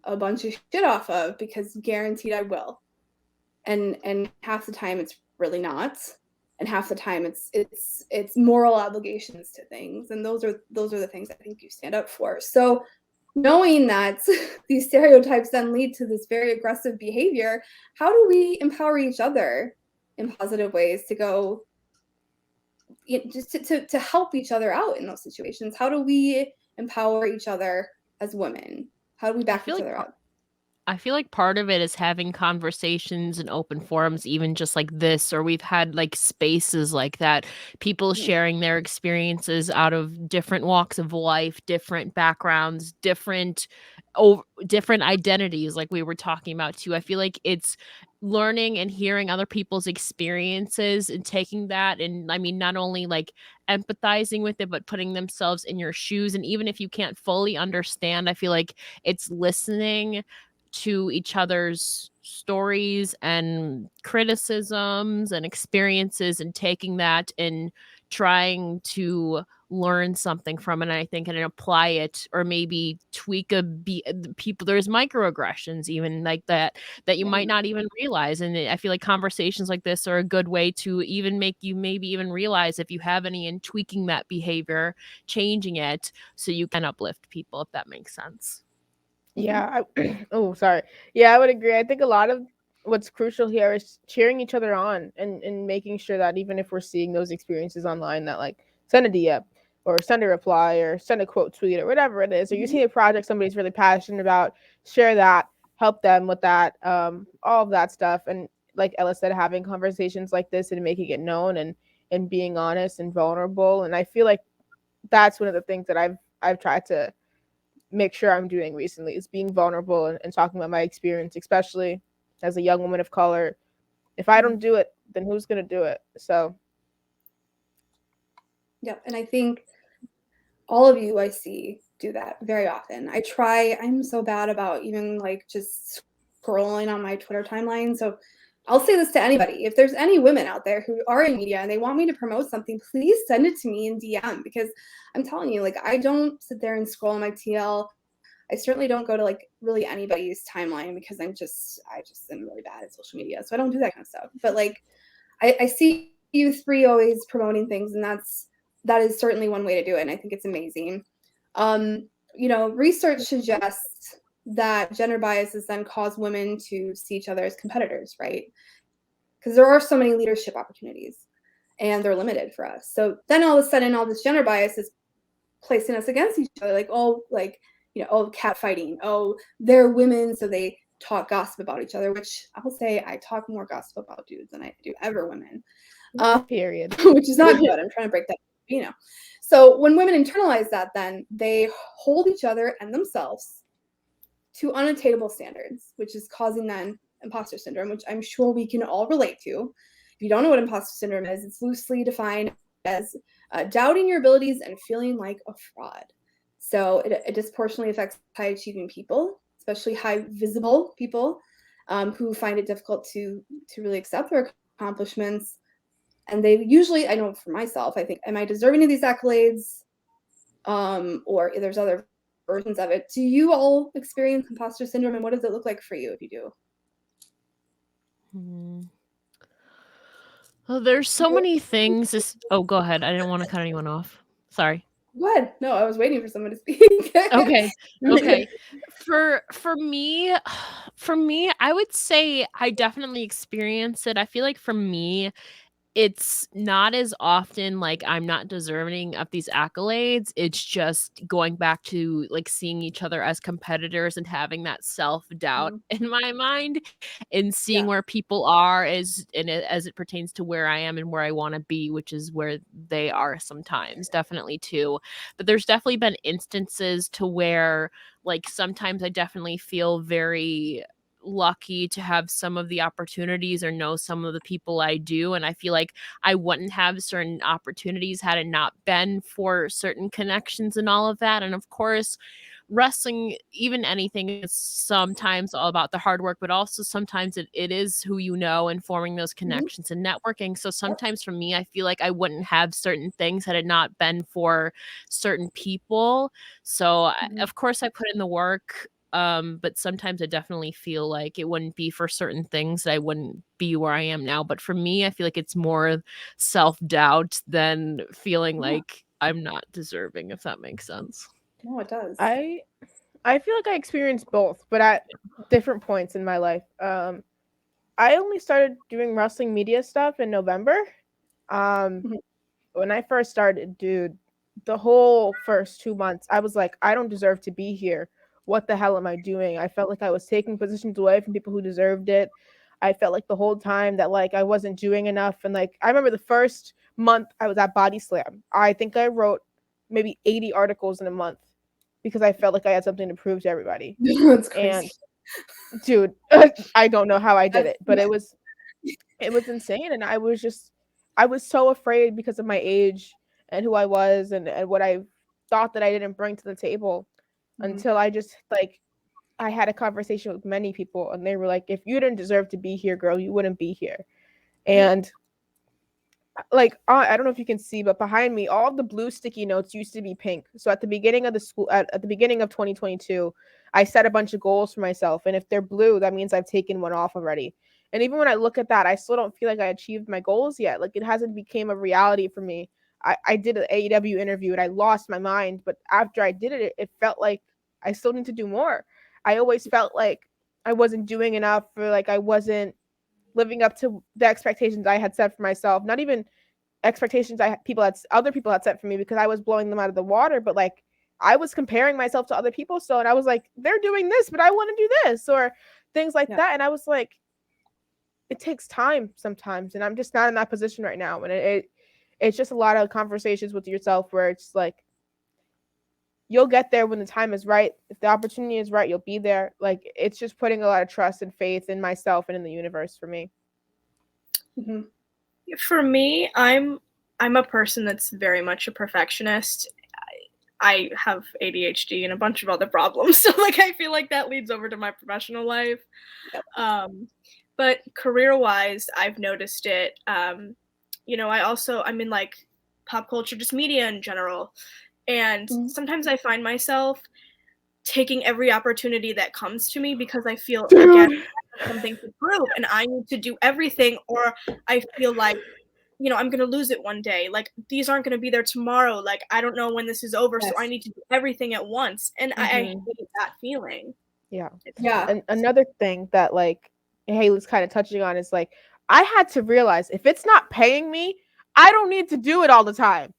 a bunch of shit off of? Because guaranteed I will. And half the time it's really not. And half the time it's moral obligations to things. And those are the things I think you stand up for. So knowing that these stereotypes then lead to this very aggressive behavior, how do we empower each other in positive ways to go, just to help each other out in those situations? How do we empower each other as women? How do we back each other up? I feel like part of it is having conversations and open forums, even just like this, or we've had like spaces like that, people sharing their experiences out of different walks of life, different backgrounds, different identities, like we were talking about too. I feel like it's learning and hearing other people's experiences and taking that, and I mean, not only like empathizing with it, but putting themselves in your shoes. And even if you can't fully understand, I feel like it's listening to each other's stories and criticisms and experiences, and taking that and trying to learn something from it, I think, and apply it, or maybe tweak people. There's microaggressions even like that you might not even realize. And I feel like conversations like this are a good way to even make you maybe even realize if you have any, and tweaking that behavior, changing it, so you can uplift people, if that makes sense. Yeah. Oh, sorry. Yeah, I would agree. I think a lot of what's crucial here is cheering each other on, and making sure that even if we're seeing those experiences online, that like send a DM or send a reply or send a quote tweet or whatever it is, or you see a project somebody's really passionate about, share that, help them with that, all of that stuff. And like Ella said, having conversations like this and making it known, and being honest and vulnerable. And I feel like that's one of the things that I've tried to make sure I'm doing recently, is being vulnerable, and talking about my experience, especially as a young woman of color. If I don't do it, then who's going to do it? So. Yeah. And I think all of you I see do that very often. I'm so bad about even like just scrolling on my Twitter timeline. So I'll say this to anybody. If there's any women out there who are in media and they want me to promote something, please send it to me in DM, because I'm telling you, like, I don't sit there and scroll on my TL. I certainly don't go to like really anybody's timeline, because I just am really bad at social media. So I don't do that kind of stuff. But like I see you three always promoting things, and that is certainly one way to do it. And I think it's amazing. Research suggests that gender biases then cause women to see each other as competitors, right? Because there are so many leadership opportunities and they're limited for us. So then all of a sudden, all this gender bias is placing us against each other, cat fighting. Oh, they're women, so they talk gossip about each other, which I will say I talk more gossip about dudes than I do ever women. Period. Which is not good. I'm trying to break that. So when women internalize that, then they hold each other and themselves to unattainable standards, which is causing then imposter syndrome, which I'm sure we can all relate to. If you don't know what imposter syndrome is, it's loosely defined as doubting your abilities and feeling like a fraud. So it disproportionately affects high achieving people, especially high visible people, who find it difficult to really accept their accomplishments. And they usually, I know for myself, I think, am I deserving of these accolades? Or there's other versions of it. Do you all experience imposter syndrome, and what does it look like for you if you do? Well, there's so many things. Oh, go ahead. I didn't want to cut anyone off. Sorry. Go ahead. No, I was waiting for someone to speak. Okay. For me, I would say I definitely experience it. I feel like for me, it's not as often like I'm not deserving of these accolades. It's just going back to like seeing each other as competitors and having that self-doubt in my mind, and seeing where people are as it pertains to where I am and where I want to be, which is where they are sometimes, definitely too. But there's definitely been instances to where like sometimes I definitely feel very lucky to have some of the opportunities or know some of the people I do, and I feel like I wouldn't have certain opportunities had it not been for certain connections and all of that. And of course, wrestling, even anything, is sometimes all about the hard work, but also sometimes it is who you know and forming those connections and networking. So sometimes for me, I feel like I wouldn't have certain things had it not been for certain people. So of course I put in the work. But sometimes I definitely feel like it wouldn't be for certain things that I wouldn't be where I am now. But for me, I feel like it's more self-doubt than feeling like I'm not deserving, if that makes sense. No, it does. I feel like I experienced both, but at different points in my life. I only started doing wrestling media stuff in November. When I first started, dude, the whole first 2 months, I was like, I don't deserve to be here. What the hell am I doing? I felt like I was taking positions away from people who deserved it. I felt like the whole time that like I wasn't doing enough. And like I remember the first month I was at Body Slam. I think I wrote maybe 80 articles in a month because I felt like I had something to prove to everybody. That's crazy. And dude, I don't know how I did it, but it was insane. And I was so afraid because of my age and who I was and what I thought that I didn't bring to the table until I just like I had a conversation with many people and they were like, if you didn't deserve to be here, girl, you wouldn't be here. And like I don't know if you can see, but behind me, all the blue sticky notes used to be pink. So at the beginning of the school, at the beginning of 2022, I set a bunch of goals for myself, and if they're blue, that means I've taken one off already. And even when I look at that, I still don't feel like I achieved my goals yet. Like it hasn't became a reality for me. I did an AEW interview and I lost my mind, but after I did it, it felt like I still need to do more. I always felt like I wasn't doing enough, or like I wasn't living up to the expectations I had set for myself. Not even expectations other people had set for me because I was blowing them out of the water, but like I was comparing myself to other people still, and I was like, they're doing this, but I want to do this, or things like that. And I was like, it takes time sometimes, and I'm just not in that position right now. And it's just a lot of conversations with yourself where it's like you'll get there when the time is right. If the opportunity is right, you'll be there. Like it's just putting a lot of trust and faith in myself and in the universe for me. For me, I'm a person that's very much a perfectionist. I have ADHD and a bunch of other problems. So like I feel like that leads over to my professional life. Yep. But career-wise, I've noticed it. You know, I'm in like pop culture, just media in general. And sometimes I find myself taking every opportunity that comes to me because I feel, again, I have something to prove and I need to do everything, or I feel like, you know, I'm going to lose it one day. Like, these aren't going to be there tomorrow. Like, I don't know when this is over, so I need to do everything at once. And I hate that feeling. Yeah. Yeah. And another thing that like Haley's kind of touching on is like, I had to realize if it's not paying me, I don't need to do it all the time.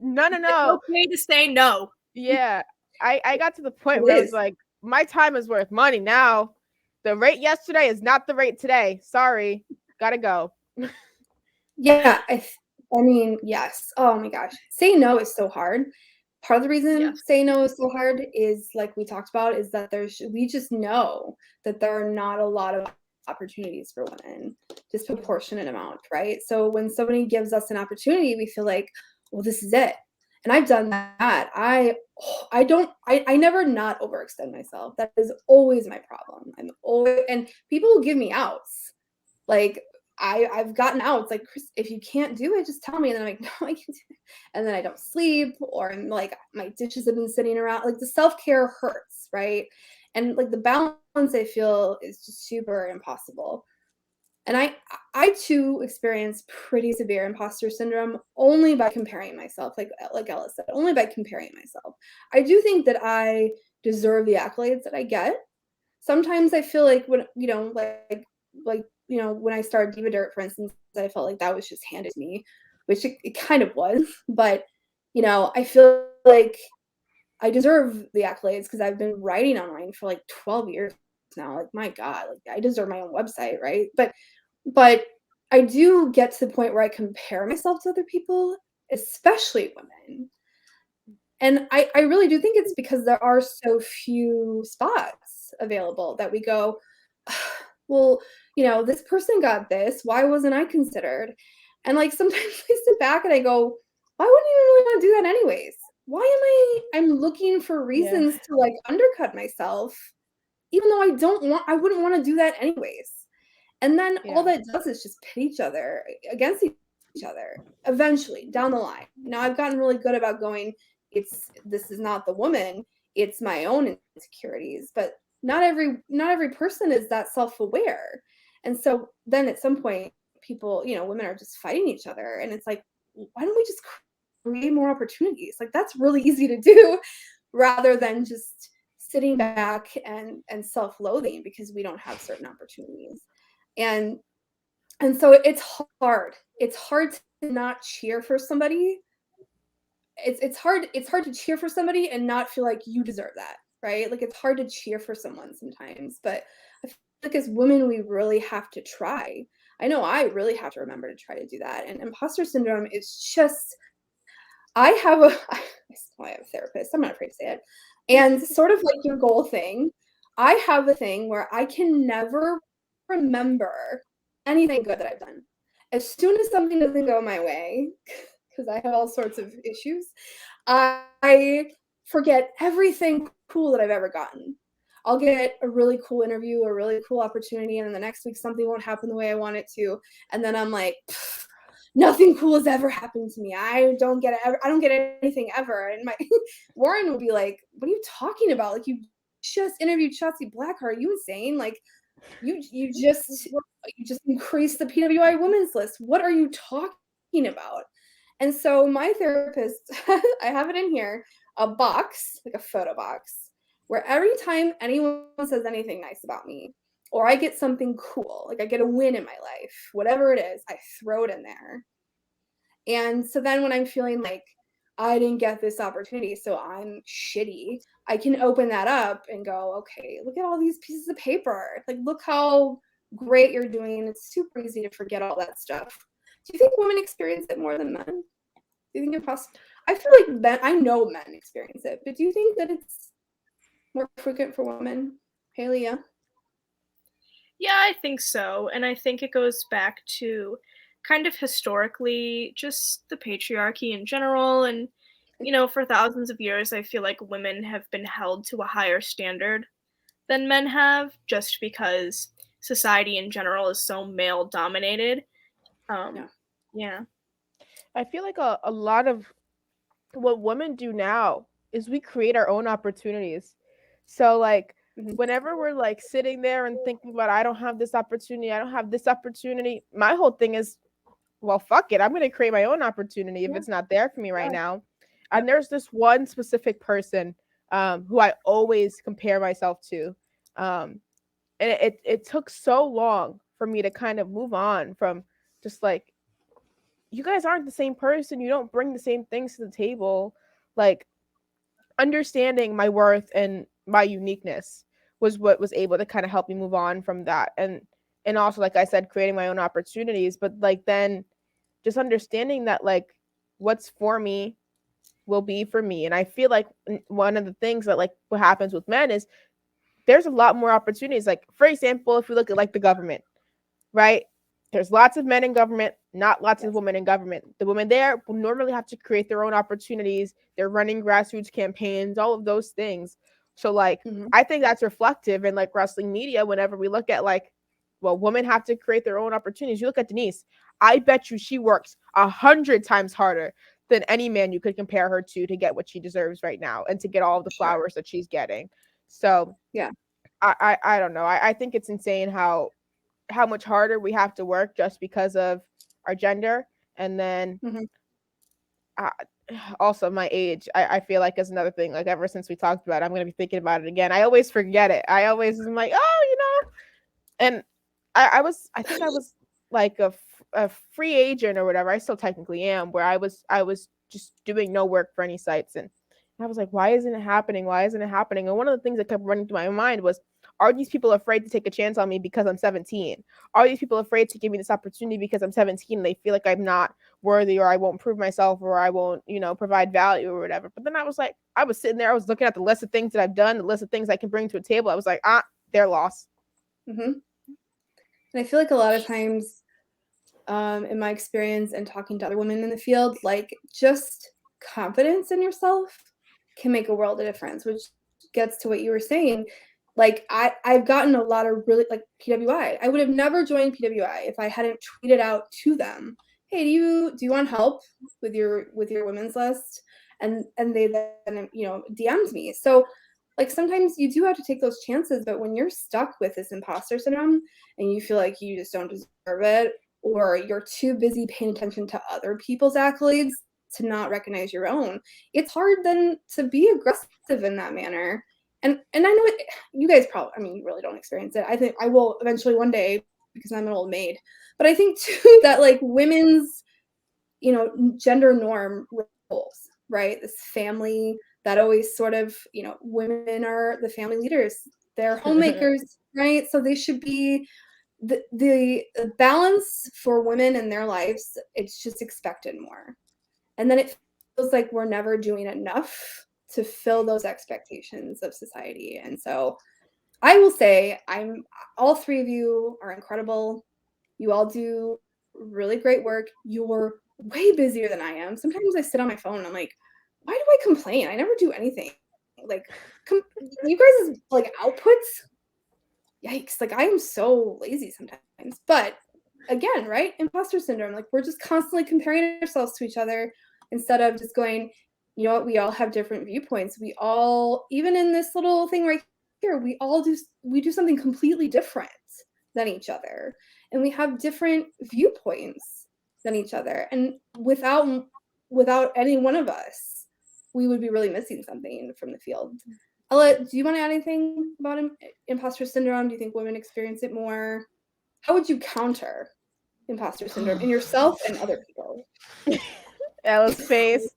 No. It's okay to say no. Yeah. I got to the point It where I is. was like, my time is worth money now. The rate yesterday is not the rate today. Sorry. Gotta go. Yeah, I mean, yes. Oh my gosh. Saying no is so hard. Part of the reason saying no is so hard is, like we talked about, is that we just know that there are not a lot of opportunities for women, disproportionate amount, right? So when somebody gives us an opportunity, we feel like, well, this is it. And I've done that. I never not overextend myself. That is always my problem. And people will give me outs. Like, I've gotten out. It's like, Chris, if you can't do it, just tell me. And then I'm like, no, I can't do it. And then I don't sleep, or I'm like, my dishes have been sitting around. Like, the self-care hurts, right? And like the balance, I feel, is just super impossible. And I too experience pretty severe imposter syndrome only by comparing myself, like Ella said, only by comparing myself. I do think that I deserve the accolades that I get. Sometimes I feel like when, you know, like you know, when I started Diva Dirt, for instance, I felt like that was just handed to me, which it kind of was. But, you know, I feel like I deserve the accolades because I've been writing online for like 12 years now. Like, my God, like I deserve my own website, right? But I do get to the point where I compare myself to other people, especially women. And I really do think it's because there are so few spots available that we go, well, you know, this person got this. Why wasn't I considered? And like sometimes I sit back and I go, why wouldn't you really want to do that anyways? Why I'm looking for reasons to like undercut myself, even though I wouldn't want to do that anyways. And then all that does is just pit each other against each other eventually down the line. Now I've gotten really good about going, this is not the woman, it's my own insecurities. But not every person is that self-aware. And so then at some point, people, you know, women are just fighting each other. And it's like, why don't we just create more opportunities? Like, that's really easy to do rather than just sitting back and self-loathing because we don't have certain opportunities. And so it's hard. It's hard to not cheer for somebody. It's hard to cheer for somebody and not feel like you deserve that, right? Like, it's hard to cheer for someone sometimes, but I feel like as women we really have to try. I know I really have to remember to try to do that. And imposter syndrome is just, I have a therapist. I'm not afraid to say it. And sort of like your goal thing, I have a thing where I can never remember anything good that I've done. As soon as something doesn't go my way, because I have all sorts of issues, I forget everything cool that I've ever gotten. I'll get a really cool interview, a really cool opportunity, and then the next week something won't happen the way I want it to. And then I'm like, nothing cool has ever happened to me. I don't get anything ever. And my Warren would be like, what are you talking about? Like, you just interviewed Shotzi Blackheart. Are you insane? Like, you just increased the PWI women's list. What are you talking about? And so my therapist, I have it in here, a box, like a photo box, where every time anyone says anything nice about me, or I get something cool, like I get a win in my life, whatever it is, I throw it in there. And so then when I'm feeling like I didn't get this opportunity, so I'm shitty, I can open that up and go, okay, look at all these pieces of paper. Like, look how great you're doing. It's super easy to forget all that stuff. Do you think women experience it more than men? Do you think it's possible? I feel like men, I know men experience it, but do you think that it's more frequent for women? Haley, yeah? Yeah, I think so. And I think it goes back to kind of historically just the patriarchy in general. And for thousands of years, I feel like women have been held to a higher standard than men have, just because society in general is so male dominated. Yeah. I feel like a lot of what women do now is we create our own opportunities. So like whenever we're like sitting there and thinking about I don't have this opportunity, I don't have this opportunity, my whole thing is, well, fuck it. I'm going to create my own opportunity if it's not there for me right now. And there's this one specific person who I always compare myself to. And it took so long for me to kind of move on from just like, you guys aren't the same person. You don't bring the same things to the table. Like, understanding my worth and my uniqueness was what was able to kind of help me move on from that. And also, like I said, creating my own opportunities, but like then just understanding that like what's for me will be for me. And I feel like one of the things that like what happens with men is there's a lot more opportunities. Like, for example, if we look at like the government, right? There's lots of men in government, not lots of women in government. The women there will normally have to create their own opportunities. They're running grassroots campaigns, all of those things. So like, I think that's reflective in like wrestling media whenever we look at like, well, women have to create their own opportunities. You look at Denise, I bet you she works 100 times harder than any man you could compare her to get what she deserves right now and to get all of the flowers that she's getting. So yeah, I don't know. I think it's insane how much harder we have to work just because of our gender. And then also my age, I feel like is another thing. Like ever since we talked about it, I'm going to be thinking about it again. I always forget it. I always am like, oh, and I think I was like a free agent or whatever. I still technically am, where I was just doing no work for any sites. And I was like, why isn't it happening? Why isn't it happening? And one of the things that kept running through my mind was, are these people afraid to take a chance on me because I'm 17? Are these people afraid to give me this opportunity because I'm 17 and they feel like I'm not worthy, or I won't prove myself, or I won't, provide value or whatever? But then I was like, I was sitting there, I was looking at the list of things that I've done, the list of things I can bring to a table. I was like, they're lost. And I feel like a lot of times, in my experience and talking to other women in the field, like just confidence in yourself can make a world of difference, which gets to what you were saying. Like I've gotten a lot of really like PWI. I would have never joined PWI if I hadn't tweeted out to them, hey, do you want help with your women's list? And they then DM'd me. So like sometimes you do have to take those chances, but when you're stuck with this imposter syndrome and you feel like you just don't deserve it, or you're too busy paying attention to other people's accolades to not recognize your own, it's hard then to be aggressive in that manner. And I know you guys probably, I mean, you really don't experience it. I think I will eventually one day because I'm an old maid. But I think too that like women's, gender norm roles, right? This family that always sort of, women are the family leaders. They're homemakers, right? So they should be the balance for women in their lives. It's just expected more. And then it feels like we're never doing enough to fill those expectations of society. And so I will say all three of you are incredible. You all do really great work. You're way busier than I am. Sometimes I sit on my phone and I'm like, why do I complain? I never do anything. Like you guys' like outputs, yikes. Like I am so lazy sometimes. But again, right? Imposter syndrome. Like we're just constantly comparing ourselves to each other instead of just going, you know what, we all have different viewpoints. We all, even in this little thing right here, we do something completely different than each other. And we have different viewpoints than each other. And without any one of us, we would be really missing something from the field. Ella, do you want to add anything about imposter syndrome? Do you think women experience it more? How would you counter imposter syndrome in yourself and other people? Ella's face.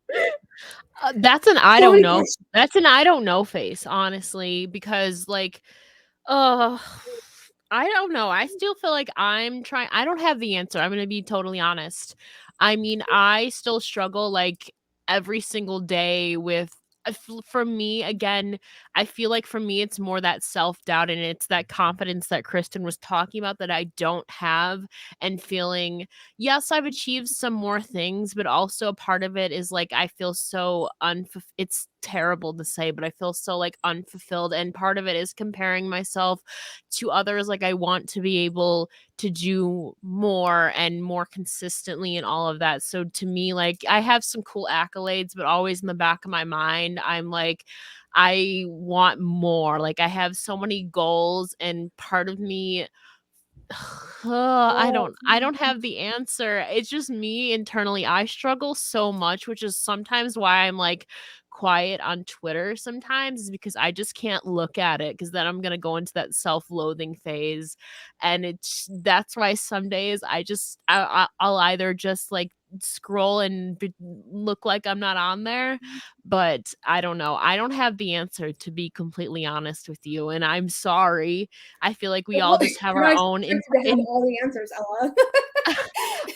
That's an I don't know. That's an I don't know face, honestly, because like, I don't know. I still feel like I'm trying. I don't have the answer. I'm going to be totally honest. I mean, I still struggle like every single day with for me, again, I feel like for me, it's more that self-doubt and it's that confidence that Kristen was talking about that I don't have, and feeling, yes, I've achieved some more things, but also part of it is like I feel so it's terrible to say, but I feel so like unfulfilled. And part of it is comparing myself to others. Like I want to be able to do more and more consistently and all of that. So to me, like I have some cool accolades, but always in the back of my mind, I'm like, I want more. Like I have so many goals, and part of me, I don't have the answer. It's just me internally. I struggle so much, which is sometimes why I'm like quiet on Twitter sometimes, is because I just can't look at it, because then I'm going to go into that self-loathing phase. And that's why some days I'll either just like scroll and look like I'm not on there, but I don't know. I don't have the answer, to be completely honest with you, and I'm sorry. I feel like we all just have our own to have all the answers, Ella.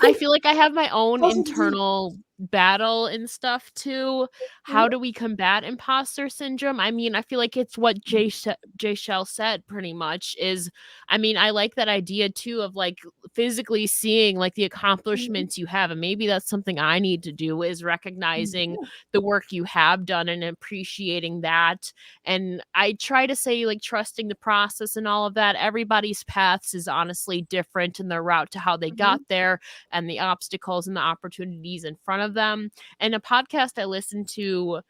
I feel like I have my own internal battle and stuff too. How do we combat imposter syndrome? I mean, I feel like it's what Jaychele said pretty much is, I mean, I like that idea too of like physically seeing like the accomplishments you have. And maybe that's something I need to do, is recognizing the work you have done and appreciating that. And I try to say like trusting the process and all of that. Everybody's paths is honestly different in their route to how they got there, and the obstacles and the opportunities in front of them. And a podcast I listened to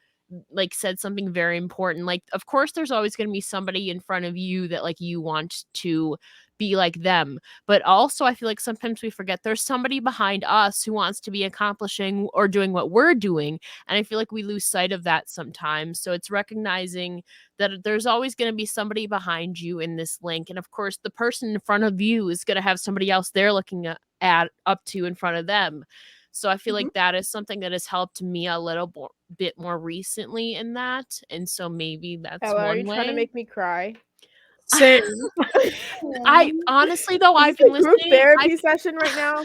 like said something very important. Like, of course, there's always going to be somebody in front of you that like you want to be like them. But also, I feel like sometimes we forget there's somebody behind us who wants to be accomplishing or doing what we're doing. And I feel like we lose sight of that sometimes. So it's recognizing that there's always going to be somebody behind you in this link. And of course, the person in front of you is going to have somebody else they're looking at up to in front of them. So I feel like that is something that has helped me a little bit more recently in that. And so maybe that's Ella, are you one trying to way. make me cry? Same. I honestly though, Is I've this been a group listening. therapy session right now?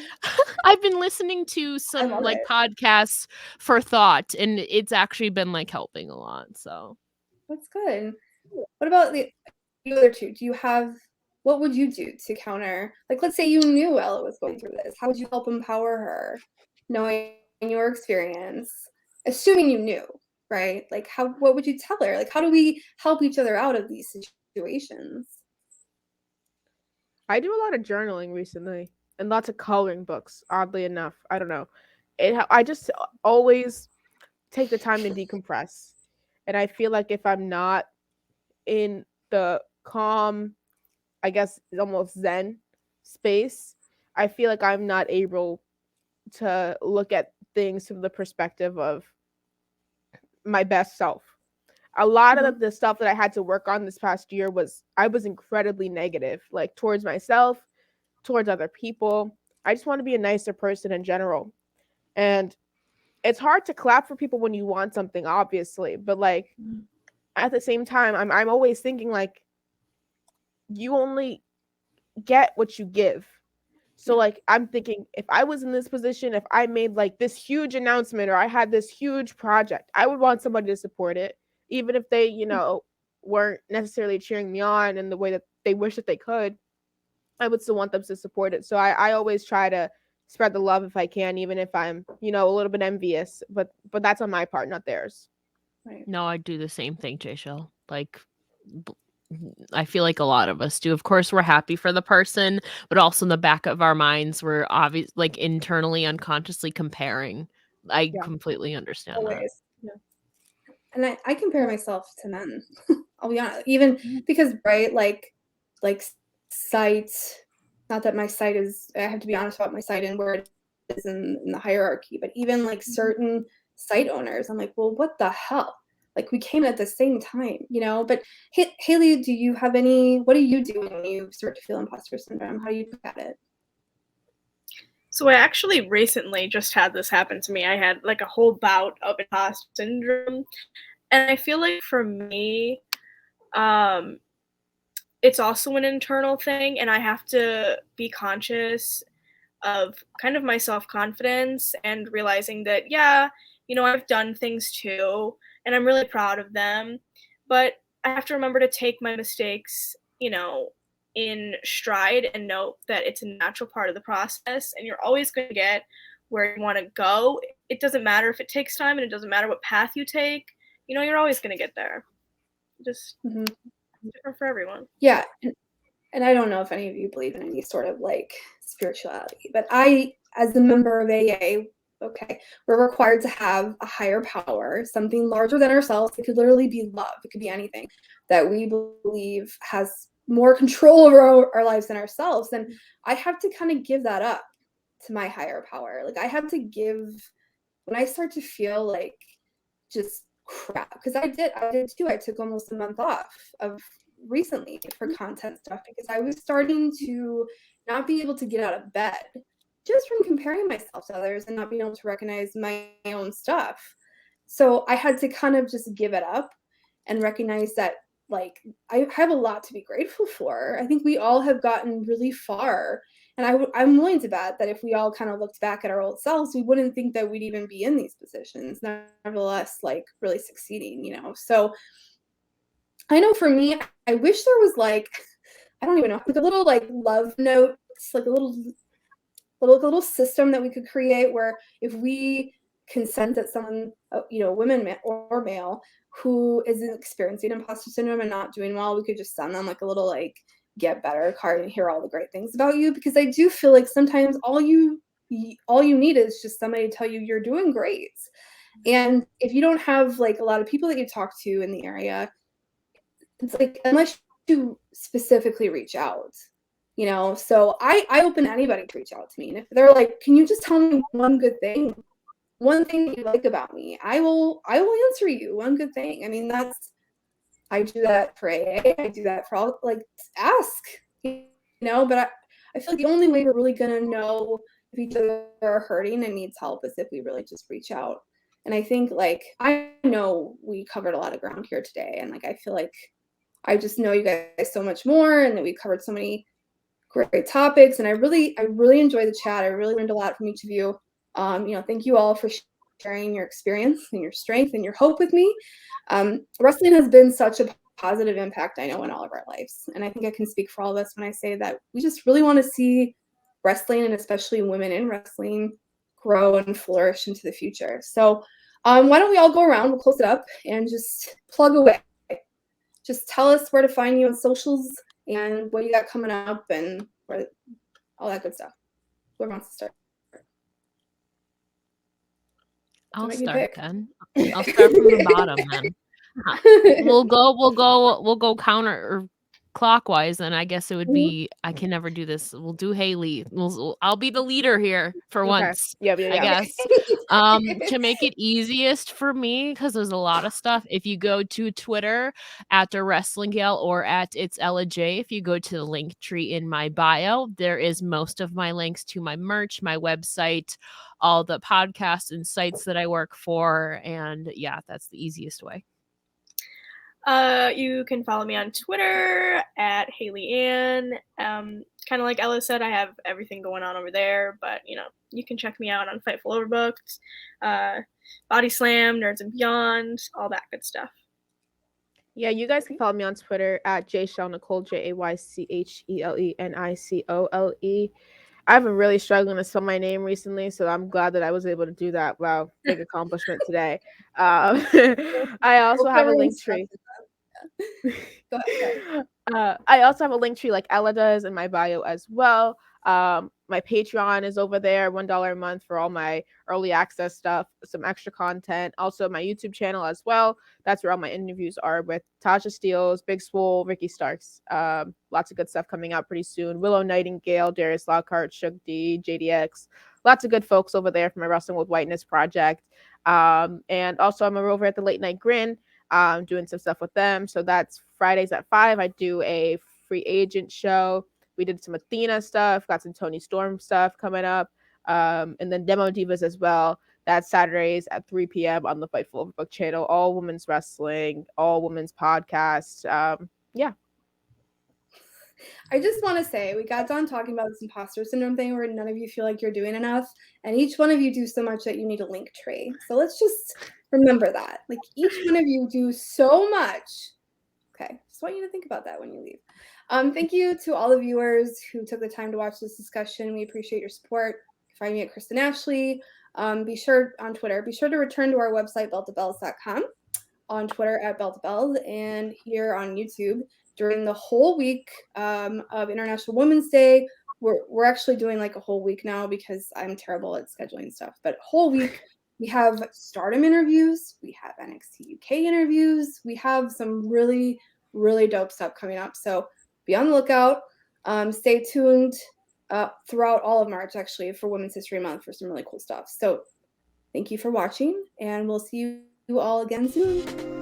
I've been listening to some love like it. podcasts for thought, and it's actually been like helping a lot. So That's good. What about the other two? Do you have, what would you do to counter, like let's say you knew Ella was going through this. How would you help empower her, knowing your experience, assuming you knew, right? Like what would you tell her? Like how do we help each other out of these situations? I do a lot of journaling recently and lots of coloring books, oddly enough. I don't know. I just always take the time to decompress. And I feel like if I'm not in the calm, I guess almost zen space, I feel like I'm not able to look at things from the perspective of my best self. A lot of the stuff that I had to work on this past year I was incredibly negative, like towards myself, towards other people. I just want to be a nicer person in general. And it's hard to clap for people when you want something, obviously, but like at the same time, I'm always thinking like you only get what you give. So like I'm thinking if I was in this position, if I made like this huge announcement or I had this huge project, I would want somebody to support it, even if they, weren't necessarily cheering me on in the way that they wish that they could. I would still want them to support it. So I always try to spread the love if I can, even if I'm, a little bit envious. But that's on my part, not theirs. Right. no, I do the same thing, Jaychele. Like I feel like a lot of us do. Of course, we're happy for the person, but also in the back of our minds, we're obvious, like internally, unconsciously comparing. I Yeah. completely understand that. Always. Yeah. And I compare myself to men. I'll be honest. Even because, right, like sight, not that my sight is, I have to be honest about my sight and where it is in the hierarchy, but even like certain site owners, I'm like, well, what the hell? Like we came at the same time, But Haley, do you have what do you do when you start to feel imposter syndrome? How do you look at it? So I actually recently just had this happen to me. I had like a whole bout of imposter syndrome. And I feel like for me, it's also an internal thing, and I have to be conscious of kind of my self-confidence and realizing that, I've done things too, and I'm really proud of them. But I have to remember to take my mistakes, in stride and note that it's a natural part of the process, and you're always going to get where you want to go. It doesn't matter if it takes time, and it doesn't matter what path you take. You're always going to get there. Just different for everyone. Yeah. And I don't know if any of you believe in any sort of like spirituality, but I, as a member of AA, okay, we're required to have a higher power, something larger than ourselves. It could literally be love. It could be anything that we believe has more control over our lives than ourselves. And I have to kind of give that up to my higher power. Like I have to give, when I start to feel like just crap, because I did too. I took almost a month off of recently for content stuff because I was starting to not be able to get out of bed just from comparing myself to others and not being able to recognize my own stuff. So I had to kind of just give it up and recognize that like I have a lot to be grateful for. I think we all have gotten really far. And I'm willing to bet that if we all kind of looked back at our old selves, we wouldn't think that we'd even be in these positions, nevertheless, like really succeeding. So I know for me, I wish there was like, I don't even know, like a little like love notes, like a little system that we could create where if we consent that someone, women or male, who is experiencing imposter syndrome and not doing well, we could just send them like a little like get better card and hear all the great things about you. Because I do feel like sometimes all you need is just somebody to tell you you're doing great. And if you don't have like a lot of people that you talk to in the area, it's like unless you specifically reach out, so I open anybody to reach out to me, and if they're like, can you just tell me one good thing, one thing that you like about me, I will answer you one good thing. I mean, I do that for AA, I do that for all, like, ask, but I feel like the only way we're really gonna know if each other are hurting and needs help is if we really just reach out. And I think like I know we covered a lot of ground here today, and like I feel like I just know you guys so much more, and that we covered so many great topics. And I really enjoyed the chat. I really learned a lot from each of you. Thank you all for sharing your experience and your strength and your hope with me. Wrestling has been such a positive impact, I know, in all of our lives. And I think I can speak for all of us when I say that we just really want to see wrestling, and especially women in wrestling, grow and flourish into the future. So why don't we all go around, we'll close it up and just plug away. Just tell us where to find you on socials and what you got coming up and all that good stuff. Whoever wants to start. I'll start then. I'll start from the bottom then. We'll go counter clockwise, and I guess it would be, I can never do this. We'll do Haley. I'll be the leader here for once. Yeah. I guess. To make it easiest for me, because there's a lot of stuff. If you go to Twitter at the Wrestling Gal or at It's Ella J, if you go to the link tree in my bio, there is most of my links to my merch, my website, all the podcasts and sites that I work for, and yeah, that's the easiest way. You can follow me on Twitter at Haley Ann. Kind of like Ella said, I have everything going on over there, but you can check me out on Fightful Overbooked, Body Slam, Nerds and Beyond, all that good stuff. Yeah, you guys can follow me on Twitter at Jaychele Nicole, Jaychele Nicole. I've been really struggling to spell my name recently, so I'm glad that I was able to do that. Wow, big accomplishment today. I also have a link tree. Go ahead. I also have a link tree like Ella does in my bio as well. My Patreon is over there, $1 a month for all my early access stuff, some extra content. Also, my YouTube channel as well. That's where all my interviews are with Tasha Steeles, Big Swole, Ricky Starks. Lots of good stuff coming out pretty soon. Willow Nightingale, Darius Lockhart, Shug D, JDX. Lots of good folks over there from my Wrestling with Whiteness project. And also, I'm over at the Late Night Grin, doing some stuff with them. So that's Fridays at 5. I do a free agent show. We did some Athena stuff, got some Tony Storm stuff coming up, and then Demo Divas as well. That's Saturdays at 3 p.m. on the Fightful Overbook channel. All women's wrestling, all women's podcasts. Yeah. I just want to say, we got done talking about this imposter syndrome thing where none of you feel like you're doing enough, and each one of you do so much that you need a link tree. So let's just remember that. Like, each one of you do so much. Okay, just want you to think about that when you leave. Thank you to all the viewers who took the time to watch this discussion. We appreciate your support. You can find me at Kristen Ashley. Be sure on Twitter. Be sure to return to our website, beltobells.com, on Twitter at beltobells, and here on YouTube during the whole week of International Women's Day. We're actually doing like a whole week now because I'm terrible at scheduling stuff. But whole week we have Stardom interviews, we have NXT UK interviews, we have some really dope stuff coming up. So be on the lookout. Stay tuned throughout all of March actually for Women's History Month for some really cool stuff. So thank you for watching, and we'll see you all again soon.